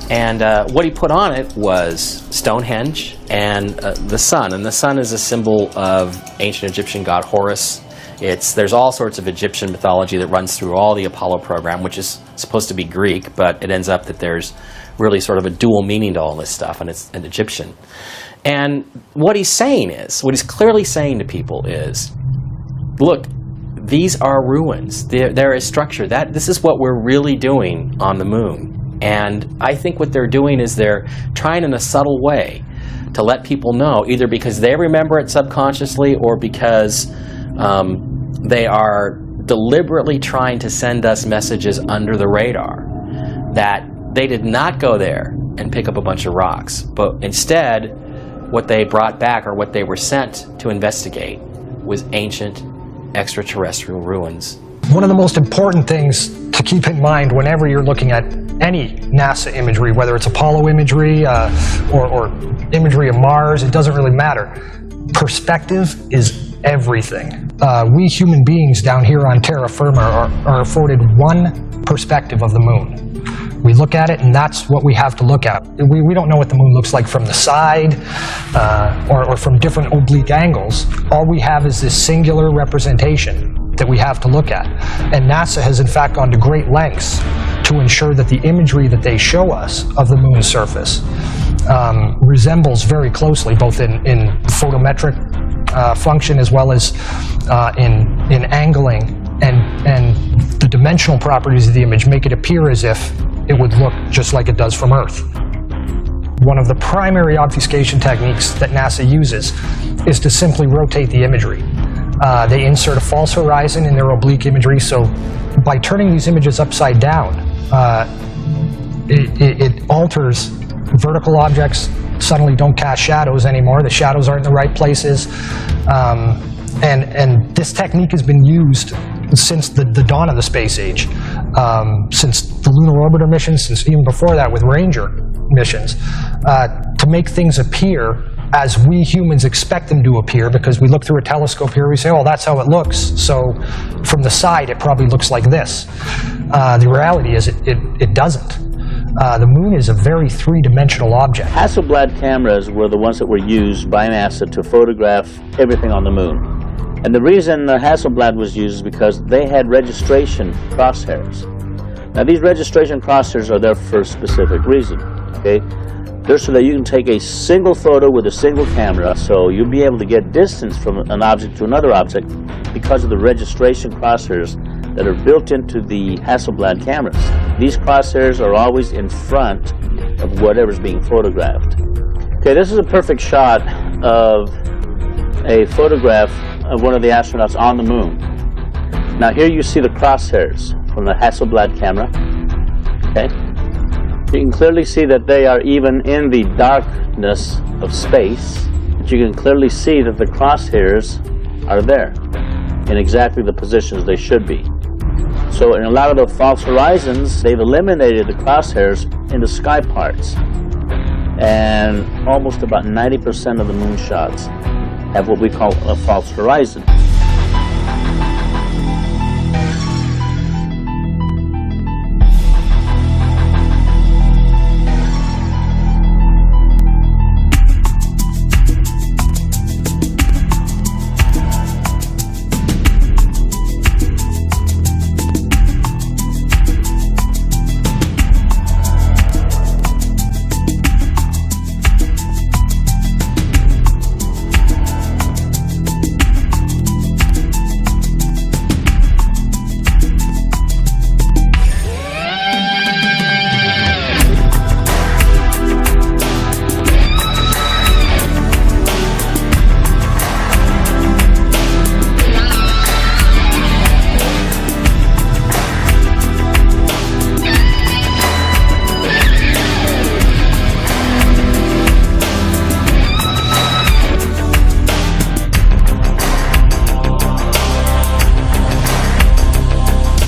Speaker 8: And what he put on it was Stonehenge and the sun. And the sun is a symbol of ancient Egyptian god Horus. There's all sorts of Egyptian mythology that runs through all the Apollo program, which is supposed to be Greek, but it ends up that there's really sort of a dual meaning to all this stuff, and it's an Egyptian. And what he's clearly saying to people is, look, these are ruins. There is structure. This is what we're really doing on the moon. And I think what they're doing is they're trying in a subtle way to let people know, either because they remember it subconsciously or because they are deliberately trying to send us messages under the radar that They did not go there and pick up a bunch of rocks, but instead, what they brought back, or what they were sent to investigate, was ancient extraterrestrial ruins.
Speaker 10: One of the most important things to keep in mind whenever you're looking at any NASA imagery, whether it's Apollo imagery or imagery of Mars, it doesn't really matter. Perspective is everything. We human beings down here on terra firma are afforded one perspective of the moon. We look at it, and that's what we have to look at. We don't know what the moon looks like from the side or from different oblique angles. All we have is this singular representation that we have to look at. And NASA has in fact gone to great lengths to ensure that the imagery that they show us of the moon's surface resembles very closely, both in photometric function as well as in angling, and the dimensional properties of the image make it appear as if it would look just like it does from Earth. One of the primary obfuscation techniques that NASA uses is to simply rotate the imagery. They insert a false horizon in their oblique imagery, so by turning these images upside down, it alters vertical objects. Suddenly don't cast shadows anymore. The shadows aren't in the right places. And this technique has been used since the dawn of the space age, since the lunar orbiter missions, since even before that with Ranger missions, to make things appear as we humans expect them to appear, because we look through a telescope here, we say, oh, that's how it looks, so from the side it probably looks like this. The reality is it doesn't. The moon is a very three-dimensional object.
Speaker 6: Hasselblad cameras were the ones that were used by NASA to photograph everything on the moon. And the reason Hasselblad was used is because they had registration crosshairs. Now these registration crosshairs are there for a specific reason, okay? They're so that you can take a single photo with a single camera, so you'll be able to get distance from an object to another object because of the registration crosshairs that are built into the Hasselblad cameras. These crosshairs are always in front of whatever's being photographed. Okay, this is a perfect shot of a photograph of one of the astronauts on the moon. Now here you see the crosshairs from the Hasselblad camera. Okay, you can clearly see that they are even in the darkness of space, but you can clearly see that the crosshairs are there in exactly the positions they should be. So in a lot of the false horizons, they've eliminated the crosshairs into sky parts, and almost about 90% of the moon shots have what we call a false horizon.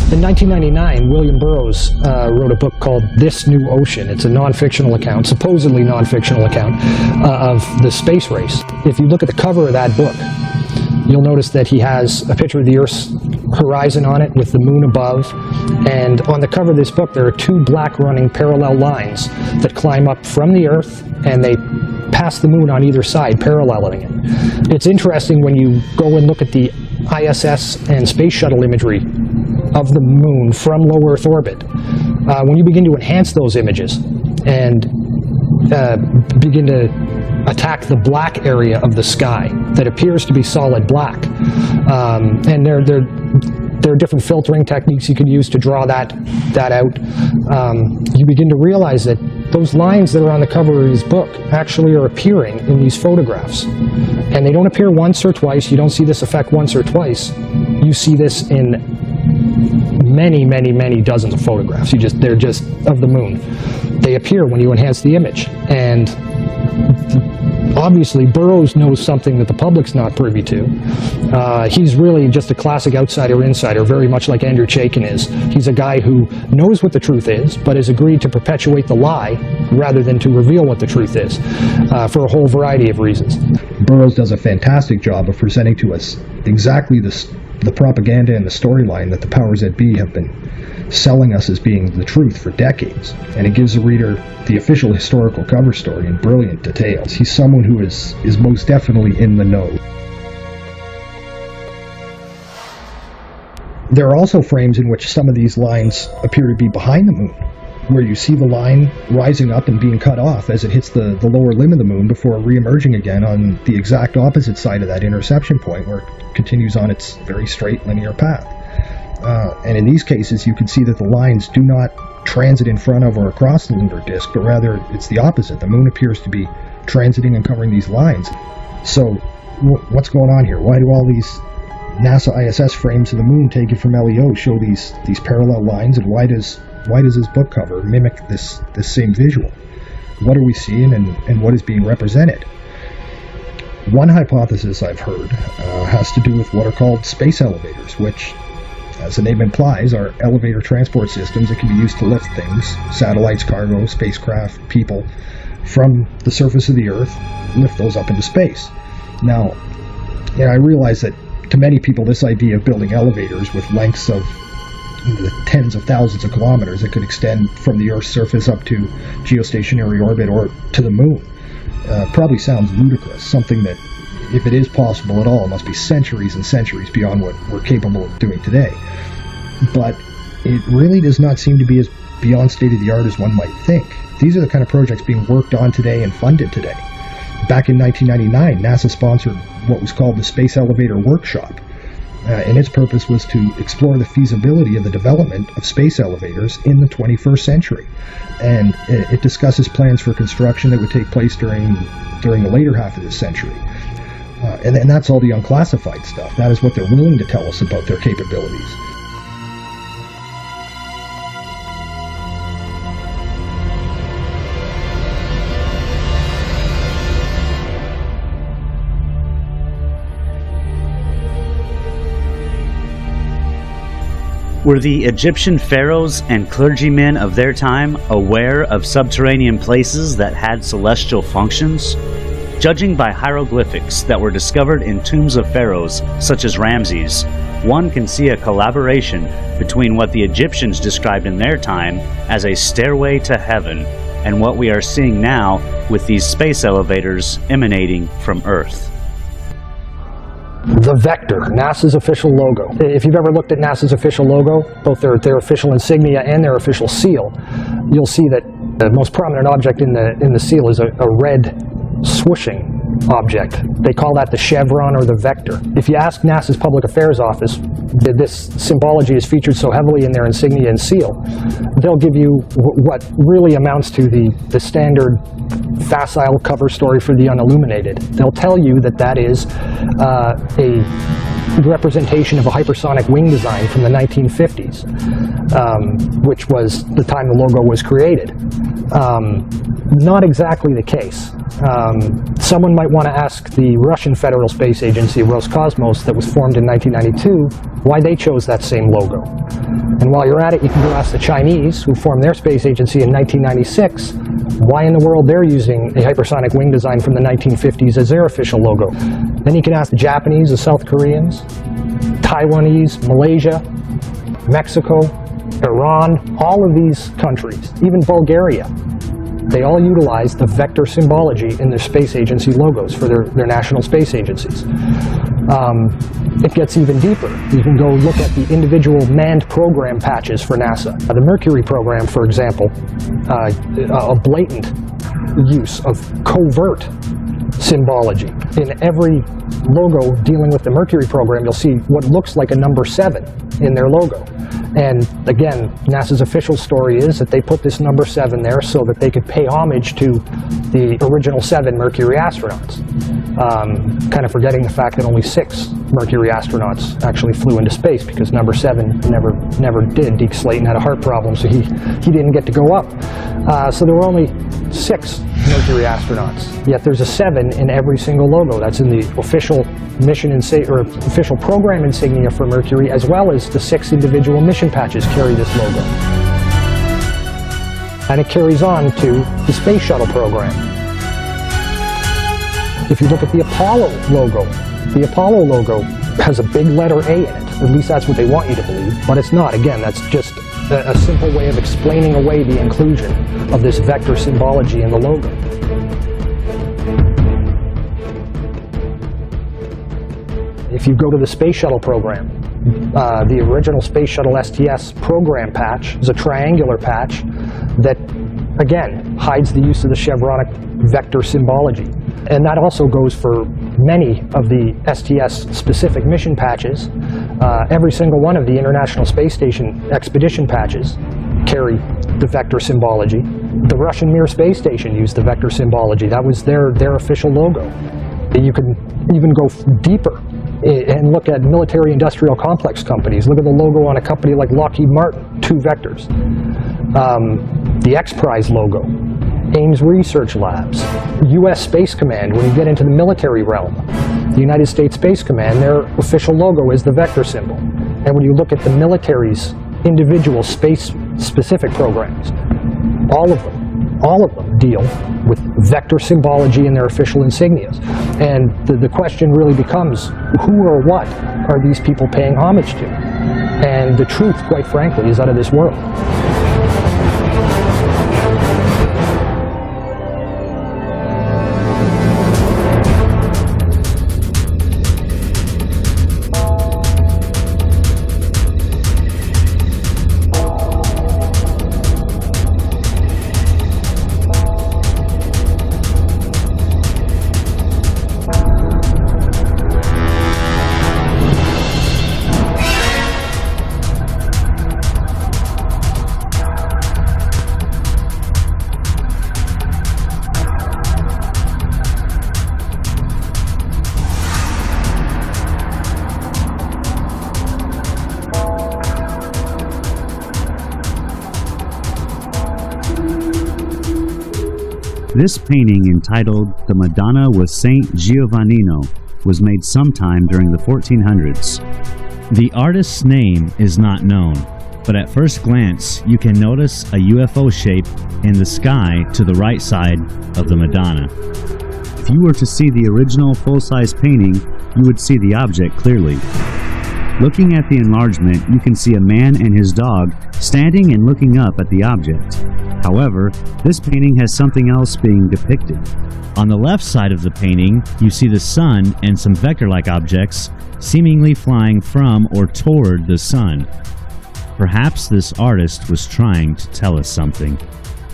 Speaker 10: In 1999, William Burroughs wrote a book called This New Ocean. It's a non-fictional account, supposedly non-fictional account, of the space race. If you look at the cover of that book, you'll notice that he has a picture of the Earth's horizon on it with the moon above, and on the cover of this book there are two black running parallel lines that climb up from the Earth, and they pass the moon on either side, paralleling it. It's interesting when you go and look at the ISS and space shuttle imagery of the moon from low Earth orbit. When you begin to enhance those images and begin to attack the black area of the sky that appears to be solid black, and there are different filtering techniques you can use to draw that out, you begin to realize that those lines that are on the cover of his book actually are appearing in these photographs. And they don't appear once or twice. You don't see this effect once or twice. You see this in many, many, many dozens of photographs. They're just of the moon. They appear when you enhance the image. And obviously, Burroughs knows something that the public's not privy to. He's really just a classic outsider-insider, very much like Andrew Chaikin is. He's a guy who knows what the truth is, but has agreed to perpetuate the lie rather than to reveal what the truth is, for a whole variety of reasons.
Speaker 20: Burroughs does a fantastic job of presenting to us exactly the propaganda and the storyline that the powers that be have been selling us as being the truth for decades, and it gives the reader the official historical cover story in brilliant details. He's someone who is most definitely in the know. There are also frames in which some of these lines appear to be behind the moon, where you see the line rising up and being cut off as it hits the lower limb of the moon before re-emerging again on the exact opposite side of that interception point, where it continues on its very straight linear path. And in these cases, you can see that the lines do not transit in front of or across the lunar disk, but rather it's the opposite. The moon appears to be transiting and covering these lines. So what's going on here? Why do all these NASA ISS frames of the moon taken from LEO show these parallel lines, and why does this book cover mimic this same visual? What are we seeing, and what is being represented? One hypothesis I've heard has to do with what are called space elevators, which, as the name implies, are elevator transport systems that can be used to lift things, satellites, cargo, spacecraft, people, from the surface of the Earth, lift those up into space. Now, I realize that to many people this idea of building elevators with lengths of the tens of thousands of kilometers that could extend from the Earth's surface up to geostationary orbit or to the moon probably sounds ludicrous, something that, if it is possible at all, must be centuries and centuries beyond what we're capable of doing today. But it really does not seem to be as beyond state-of-the-art as one might think. These are the kind of projects being worked on today and funded today. Back in 1999, NASA sponsored what was called the Space Elevator Workshop, and its purpose was to explore the feasibility of the development of space elevators in the 21st century. And it discusses plans for construction that would take place during the later half of this century. And that's all the unclassified stuff. That is what they're willing to tell us about their capabilities.
Speaker 4: Were the Egyptian pharaohs and clergymen of their time aware of subterranean places that had celestial functions? Judging by hieroglyphics that were discovered in tombs of pharaohs, such as Ramses, one can see a collaboration between what the Egyptians described in their time as a stairway to heaven and what we are seeing now with these space elevators emanating from Earth.
Speaker 10: The Vector, NASA's official logo. If you've ever looked at NASA's official logo, both their official insignia and their official seal, you'll see that the most prominent object in the seal is a red swooshing object. They call that the chevron or the vector. If you ask NASA's Public Affairs Office, this symbology is featured so heavily in their insignia and seal, they'll give you what really amounts to the standard facile cover story for the unilluminated. They'll tell you that is a representation of a hypersonic wing design from the 1950s, which was the time the logo was created. Not exactly the case. Someone might want to ask the Russian Federal Space Agency, Roscosmos, that was formed in 1992, why they chose that same logo. And while you're at it, you can go ask the Chinese, who formed their space agency in 1996, why in the world they're using a hypersonic wing design from the 1950s as their official logo. Then you can ask the Japanese, the South Koreans, Taiwanese, Malaysia, Mexico, Iran, all of these countries, even Bulgaria. They all utilize the vector symbology in their space agency logos for their national space agencies. It gets even deeper. You can go look at the individual manned program patches for NASA. The Mercury program, for example, a blatant use of covert symbology. In every logo dealing with the Mercury program, you'll see what looks like a number 7 in their logo. And again, NASA's official story is that they put this number 7 there so that they could pay homage to the original 7 Mercury astronauts. kind of forgetting the fact that only 6 Mercury astronauts actually flew into space, because number 7 never did. Deke Slayton had a heart problem, so he didn't get to go up. So there were only 6 Mercury astronauts. Yet there's a 7 in every single logo. That's in the official mission or official program insignia for Mercury, as well as the 6 individual mission patches carry this logo. And it carries on to the Space Shuttle program. If you look at the Apollo logo has a big letter A in it. At least that's what they want you to believe, but it's not. Again, that's just a simple way of explaining away the inclusion of this vector symbology in the logo. If you go to the Space Shuttle program, the original Space Shuttle STS program patch is a triangular patch that, again, hides the use of the chevronic vector symbology. And that also goes for many of the STS-specific mission patches. Every single one of the International Space Station expedition patches carry the vector symbology. The Russian Mir space station used the vector symbology. That was their official logo. You can even go deeper and look at military-industrial complex companies. Look at the logo on a company like Lockheed Martin, 2 vectors. The X-Prize logo, Ames Research Labs, U.S. Space Command. When you get into the military realm, the United States Space Command, their official logo is the vector symbol. And when you look at the military's individual space-specific programs, all of them deal with vector symbology in their official insignias. And the question really becomes, who or what are these people paying homage to? And the truth, quite frankly, is out of this world.
Speaker 4: This painting, entitled The Madonna with Saint Giovannino, was made sometime during the 1400s. The artist's name is not known, but at first glance you can notice a UFO shape in the sky to the right side of the Madonna. If you were to see the original full-size painting, you would see the object clearly. Looking at the enlargement, you can see a man and his dog standing and looking up at the object. However, this painting has something else being depicted. On the left side of the painting, you see the sun and some vector-like objects seemingly flying from or toward the sun. Perhaps this artist was trying to tell us something.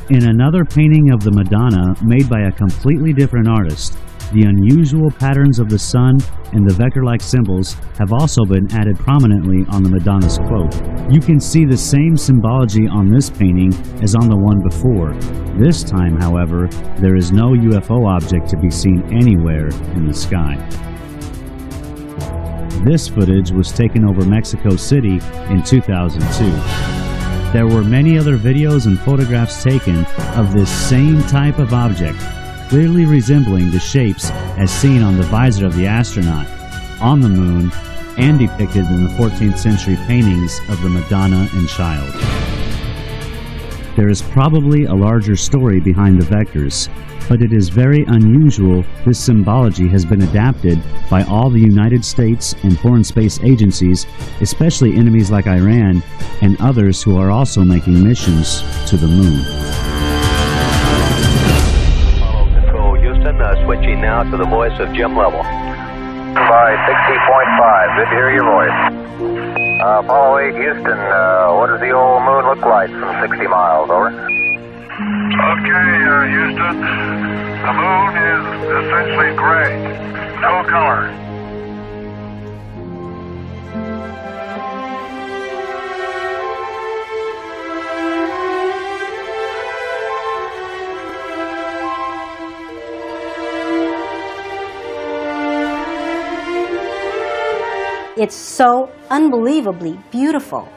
Speaker 4: In another painting of the Madonna made by a completely different artist, the unusual patterns of the sun and the vector-like symbols have also been added prominently on the Madonna's cloak. You can see the same symbology on this painting as on the one before. This time, however, there is no UFO object to be seen anywhere in the sky. This footage was taken over Mexico City in 2002. There were many other videos and photographs taken of this same type of object, clearly resembling the shapes as seen on the visor of the astronaut, on the moon, and depicted in the 14th century paintings of the Madonna and Child. There is probably a larger story behind the vectors, but it is very unusual this symbology has been adapted by all the United States and foreign space agencies, especially enemies like Iran and others who are also making missions to the moon.
Speaker 11: Switching now to the voice of Jim Lovell.
Speaker 12: By 60.5, good to hear your voice. Apollo 8, Houston, what does the old moon look like from 60 miles, over?
Speaker 13: Okay, Houston, the moon is essentially gray, no color.
Speaker 21: It's so unbelievably beautiful.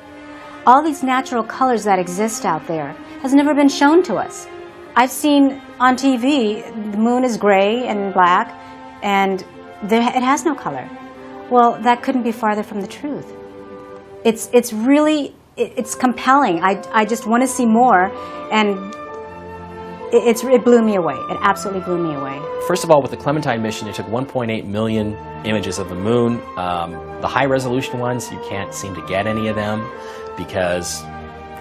Speaker 21: All these natural colors that exist out there has never been shown to us. I've seen on TV, the moon is gray and black, and it has no color. Well, that couldn't be farther from the truth. It's really, it's compelling. I just want to see more, and it blew me away. It absolutely blew me away.
Speaker 8: First of all, with the Clementine mission, it took 1.8 million images of the moon. The high-resolution ones, you can't seem to get any of them because,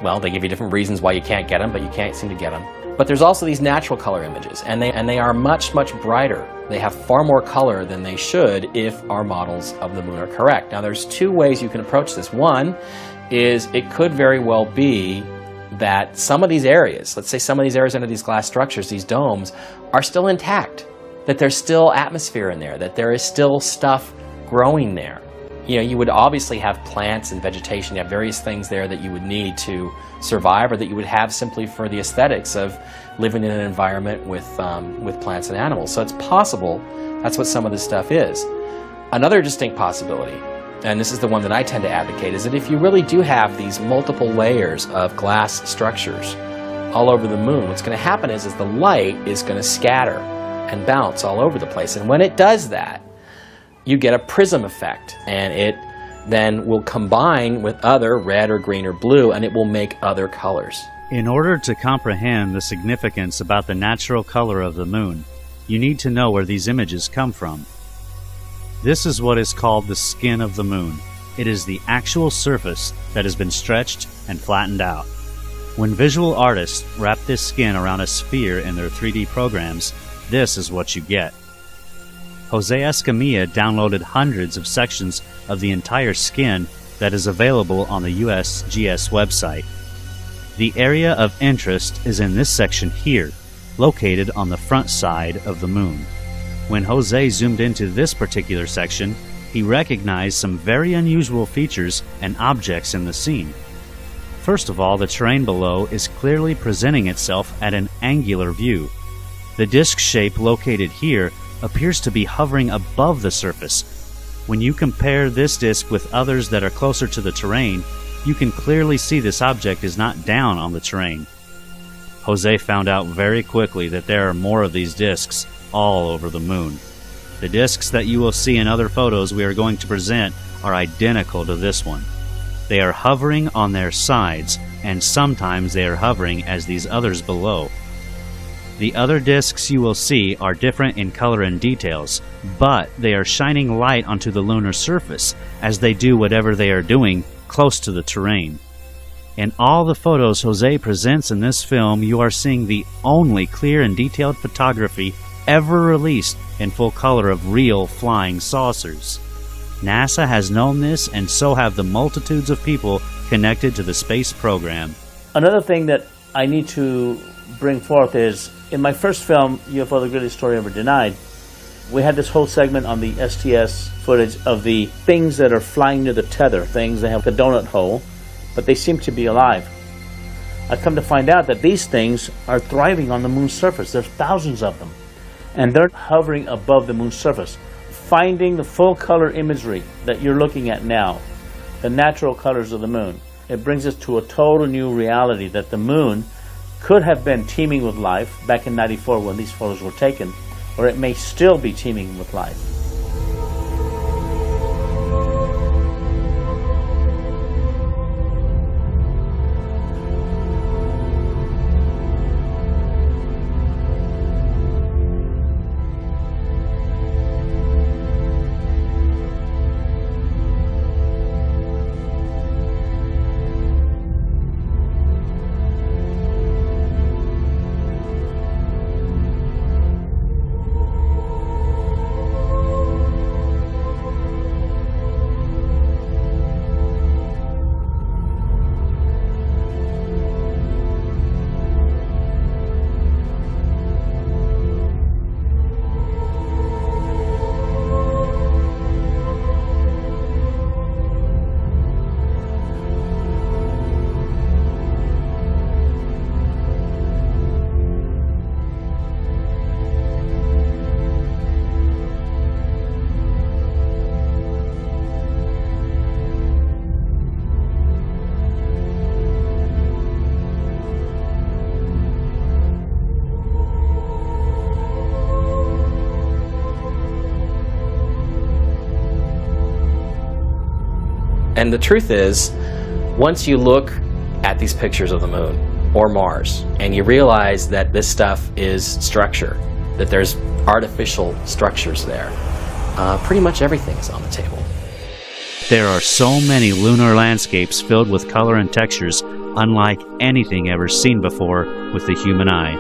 Speaker 8: well, they give you different reasons why you can't get them, but you can't seem to get them. But there's also these natural color images, and they are much, much brighter. They have far more color than they should if our models of the moon are correct. Now, there's two ways you can approach this. One is it could very well be that some of these areas, let's say some of these areas under these glass structures, these domes, are still intact, that there's still atmosphere in there, that there is still stuff growing there. You know, you would obviously have plants and vegetation, you have various things there that you would need to survive, or that you would have simply for the aesthetics of living in an environment with plants and animals. So it's possible that's what some of this stuff is. Another distinct possibility, and this is the one that I tend to advocate, is that if you really do have these multiple layers of glass structures all over the moon, what's going to happen is the light is going to scatter and bounce all over the place. And when it does that, you get a prism effect, and it then will combine with other red or green or blue, and it will make other colors.
Speaker 4: In order to comprehend the significance about the natural color of the moon, you need to know where these images come from. This is what is called the skin of the moon. It is the actual surface that has been stretched and flattened out. When visual artists wrap this skin around a sphere in their 3D programs, this is what you get. Jose Escamilla downloaded hundreds of sections of the entire skin that is available on the USGS website. The area of interest is in this section here, located on the front side of the moon. When Jose zoomed into this particular section, he recognized some very unusual features and objects in the scene. First of all, the terrain below is clearly presenting itself at an angular view. The disc shape located here appears to be hovering above the surface. When you compare this disc with others that are closer to the terrain, you can clearly see this object is not down on the terrain. Jose found out very quickly that there are more of these discs all over the moon. The discs that you will see in other photos we are going to present are identical to this one. They are hovering on their sides, and sometimes they are hovering as these others below. The other discs you will see are different in color and details, but they are shining light onto the lunar surface as they do whatever they are doing close to the terrain. In all the photos Jose presents in this film, you are seeing the only clear and detailed photography ever released in full color of real flying saucers. NASA has known this, and so have the multitudes of people connected to the space program.
Speaker 6: Another thing that I need to bring forth is, in my first film, UFO the Greatest Story Ever Denied, we had this whole segment on the STS footage of the things that are flying near the tether, things that have the donut hole, but they seem to be alive. I've come to find out that these things are thriving on the moon's surface. There's thousands of them, and they're hovering above the moon's surface, finding the full color imagery that you're looking at now, the natural colors of the moon. It brings us to a total new reality that the moon could have been teeming with life back in '94 when these photos were taken, or it may still be teeming with life.
Speaker 8: And the truth is, once you look at these pictures of the moon or Mars, and you realize that this stuff is structure, that there's artificial structures there, pretty much everything is on the table.
Speaker 4: There are so many lunar landscapes filled with color and textures unlike anything ever seen before with the human eye.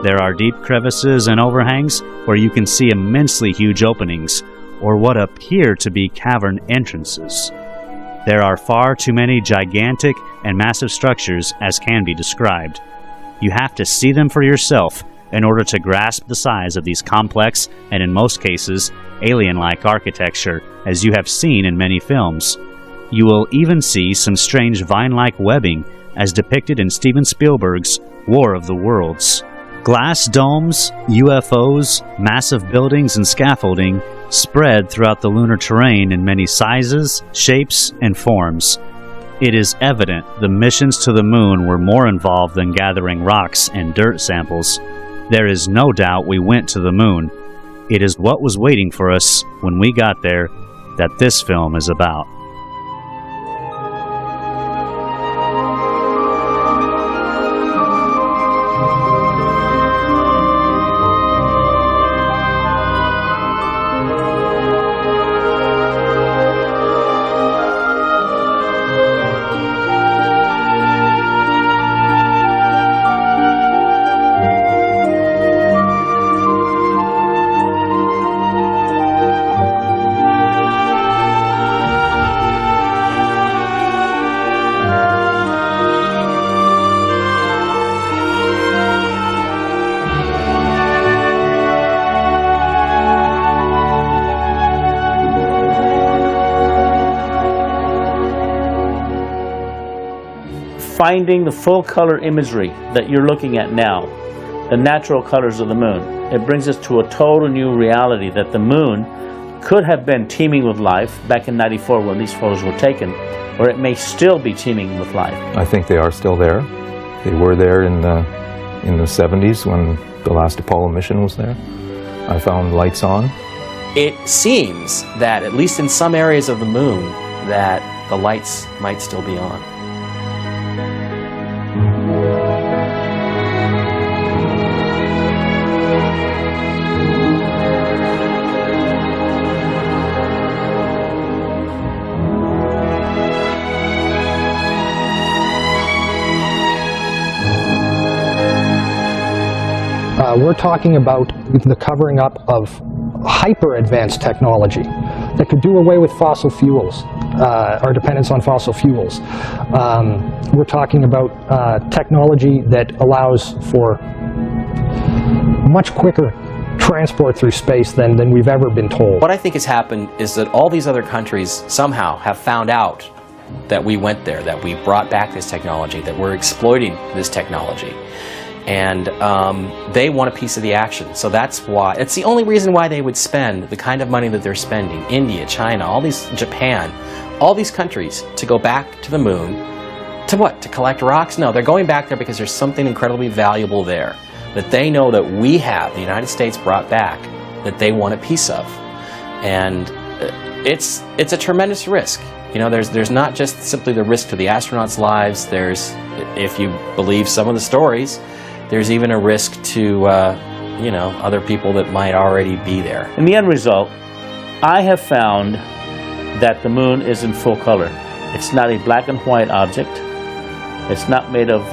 Speaker 4: There are deep crevices and overhangs where you can see immensely huge openings, or what appear to be cavern entrances. There are far too many gigantic and massive structures as can be described. You have to see them for yourself in order to grasp the size of these complex and, in most cases, alien-like architecture, as you have seen in many films. You will even see some strange vine-like webbing, as depicted in Steven Spielberg's War of the Worlds. Glass domes, UFOs, massive buildings and scaffolding spread throughout the lunar terrain in many sizes, shapes, and forms. It is evident the missions to the moon were more involved than gathering rocks and dirt samples. There is no doubt we went to the moon. It is what was waiting for us when we got there that this film is about.
Speaker 6: Finding the full color imagery that you're looking at now, the natural colors of the moon, it brings us to a total new reality that the moon could have been teeming with life back in '94 when these photos were taken, or it may still be teeming with life.
Speaker 9: I think they are still there. They were there in the 70s when the last Apollo mission was there. I found lights on.
Speaker 8: It seems that, at least in some areas of the moon, that the lights might still be on.
Speaker 10: We're talking about the covering up of hyper-advanced technology that could do away with fossil fuels, our dependence on fossil fuels. We're talking about technology that allows for much quicker transport through space than we've ever been told.
Speaker 8: What I think has happened is that all these other countries somehow have found out that we went there, that we brought back this technology, that we're exploiting this technology. And they want a piece of the action. So that's why, it's the only reason why they would spend the kind of money that they're spending. India, China, all these, Japan, all these countries to go back to the moon. To what? To collect rocks? No, they're going back there because there's something incredibly valuable there that they know that we have, the United States brought back, that they want a piece of. And it's a tremendous risk. You know, there's not just simply the risk to the astronauts' lives. There's, if you believe some of the stories, there's even a risk to, you know, other people that might already be there.
Speaker 6: In the end result, I have found that the moon is in full color. It's not a black and white object. It's not made of,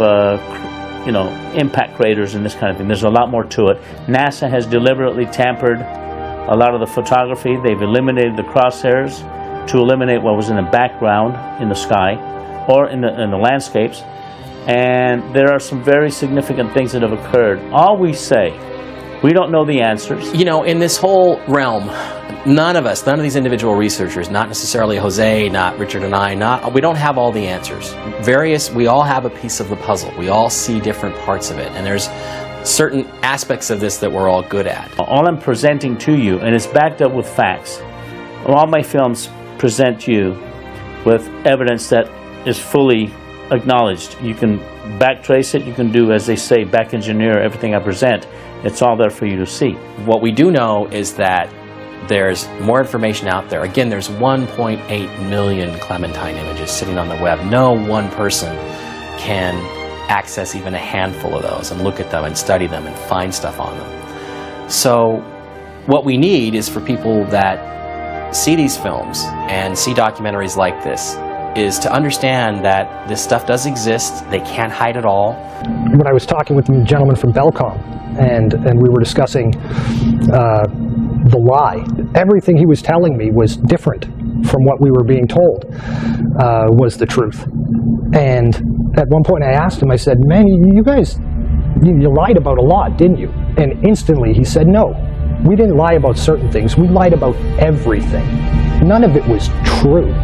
Speaker 6: you know, impact craters and this kind of thing. There's a lot more to it. NASA has deliberately tampered a lot of the photography. They've eliminated the crosshairs to eliminate what was in the background in the sky or in the landscapes. And there are some very significant things that have occurred. All we say, we don't know the answers.
Speaker 8: You know, in this whole realm, none of us, none of these individual researchers, not necessarily Jose, not Richard and I, we don't have all the answers. We all have a piece of the puzzle. We all see different parts of it. And there's certain aspects of this that we're all good at.
Speaker 6: All I'm presenting to you, and it's backed up with facts. All my films present you with evidence that is fully acknowledged. You can backtrace it, you can do, as they say, back engineer everything I present. It's all there for you to see.
Speaker 8: What we do know is that there's more information out there. Again, there's 1.8 million Clementine images sitting on the web. No one person can access even a handful of those and look at them and study them and find stuff on them. So what we need is for people that see these films and see documentaries like this is to understand that this stuff does exist. They can't hide it all.
Speaker 10: When I was talking with the gentleman from Belcom and we were discussing the lie, everything he was telling me was different from what we were being told was the truth. And at one point I asked him, I said, man, you guys, you lied about a lot, didn't you? And instantly he said, no, we didn't lie about certain things. We lied about everything. None of it was true.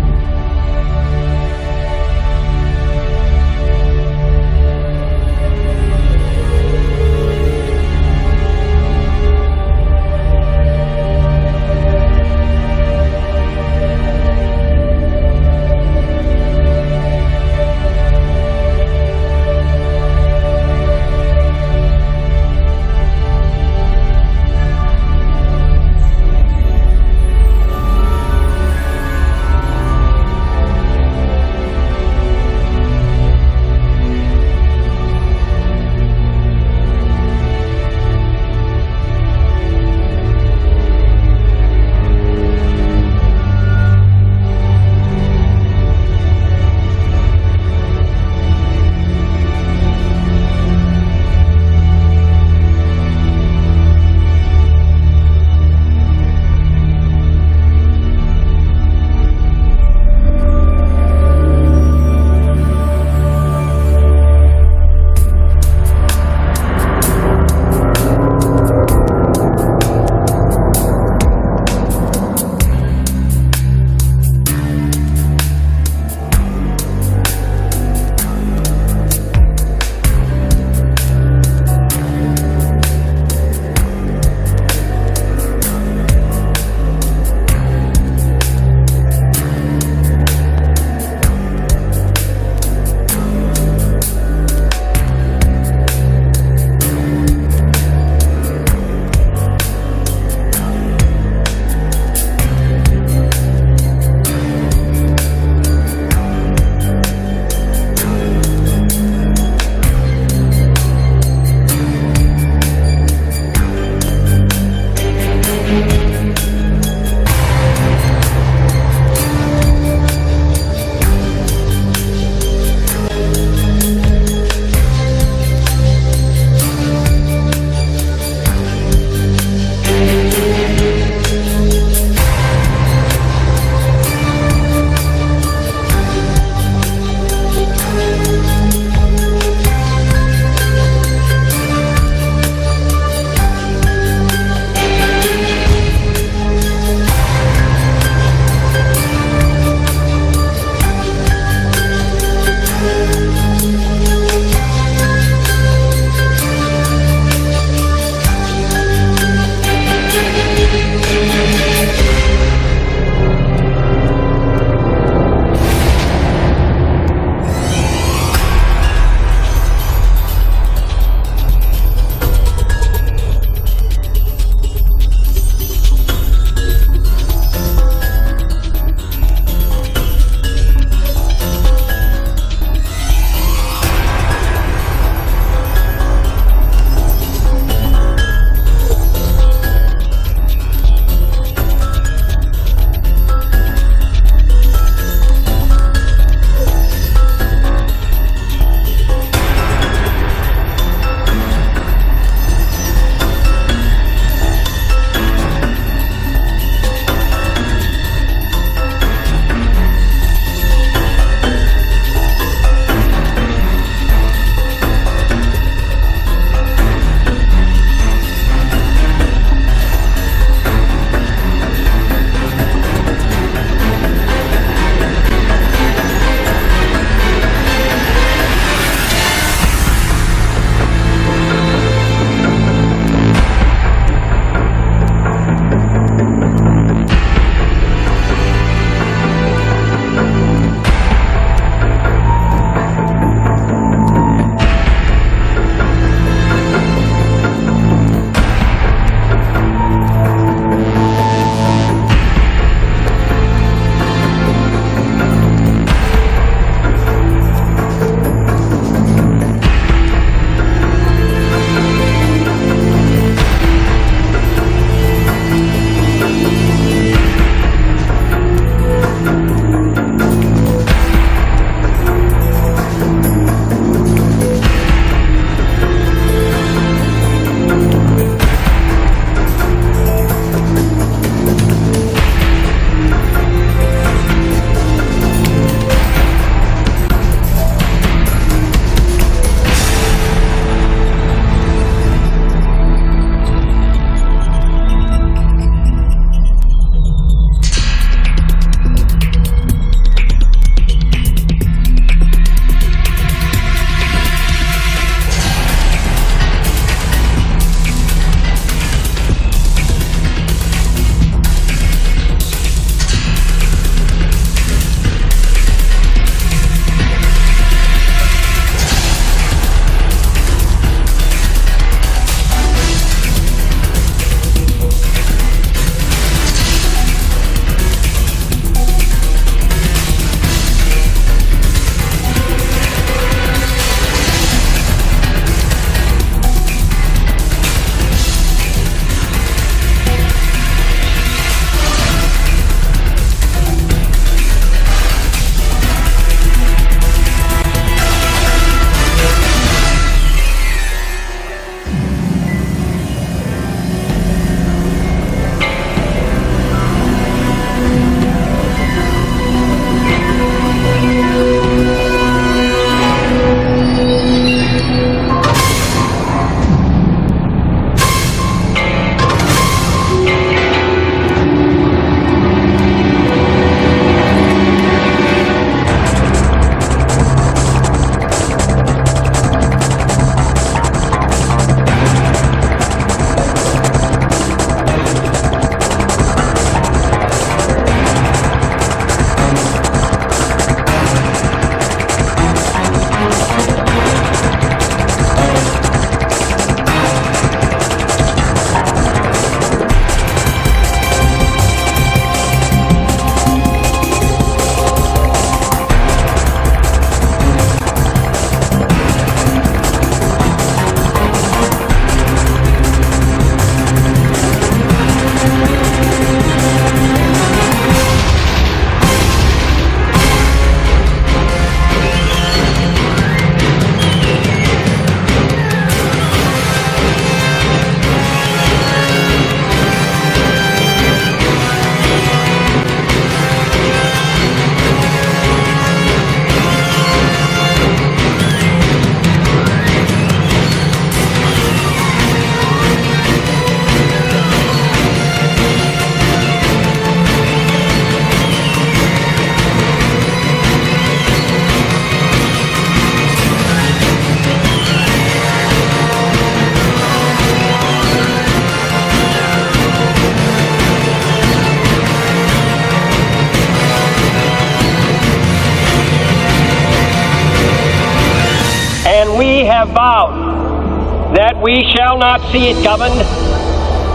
Speaker 1: have vowed that we shall not see it governed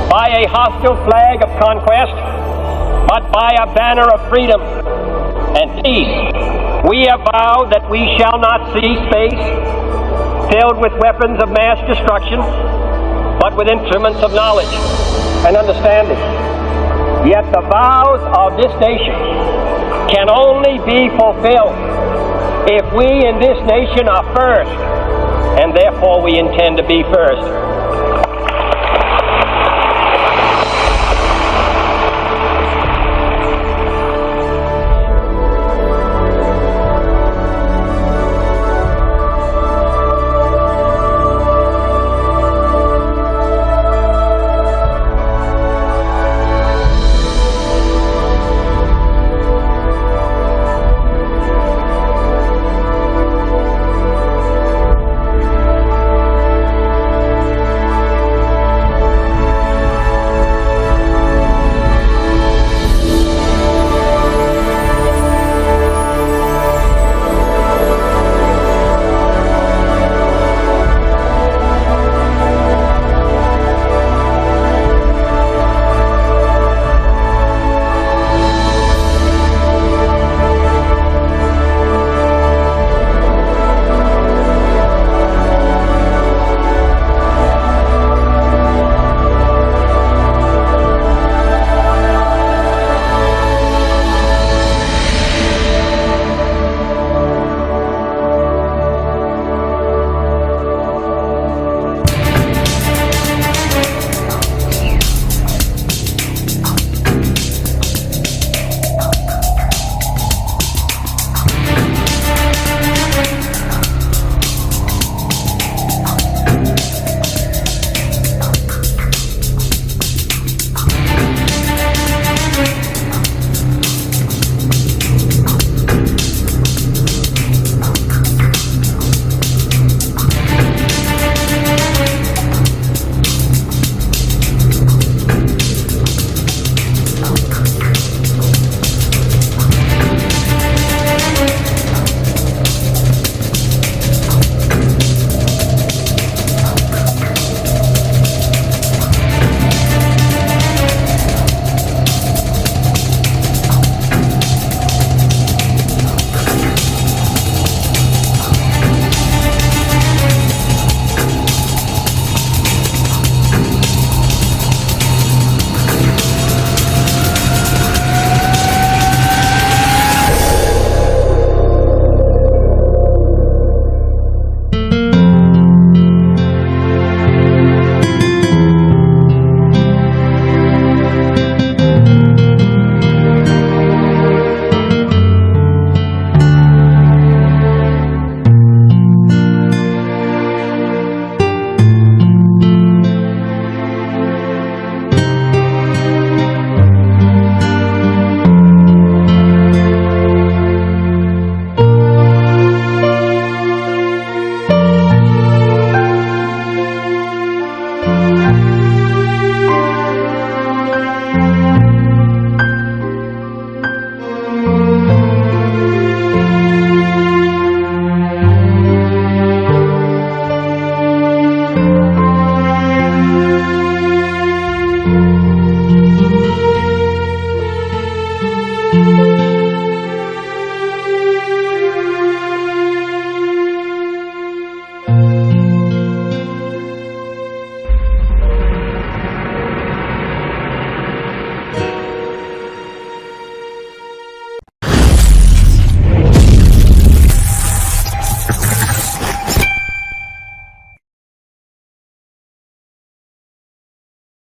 Speaker 1: by a hostile flag of conquest, but by a banner of freedom and peace. We have vowed that we shall not see space filled with weapons of mass destruction, but with instruments of knowledge and understanding. Yet the vows of this nation can only be fulfilled if we in this nation are first, and therefore we intend to be first.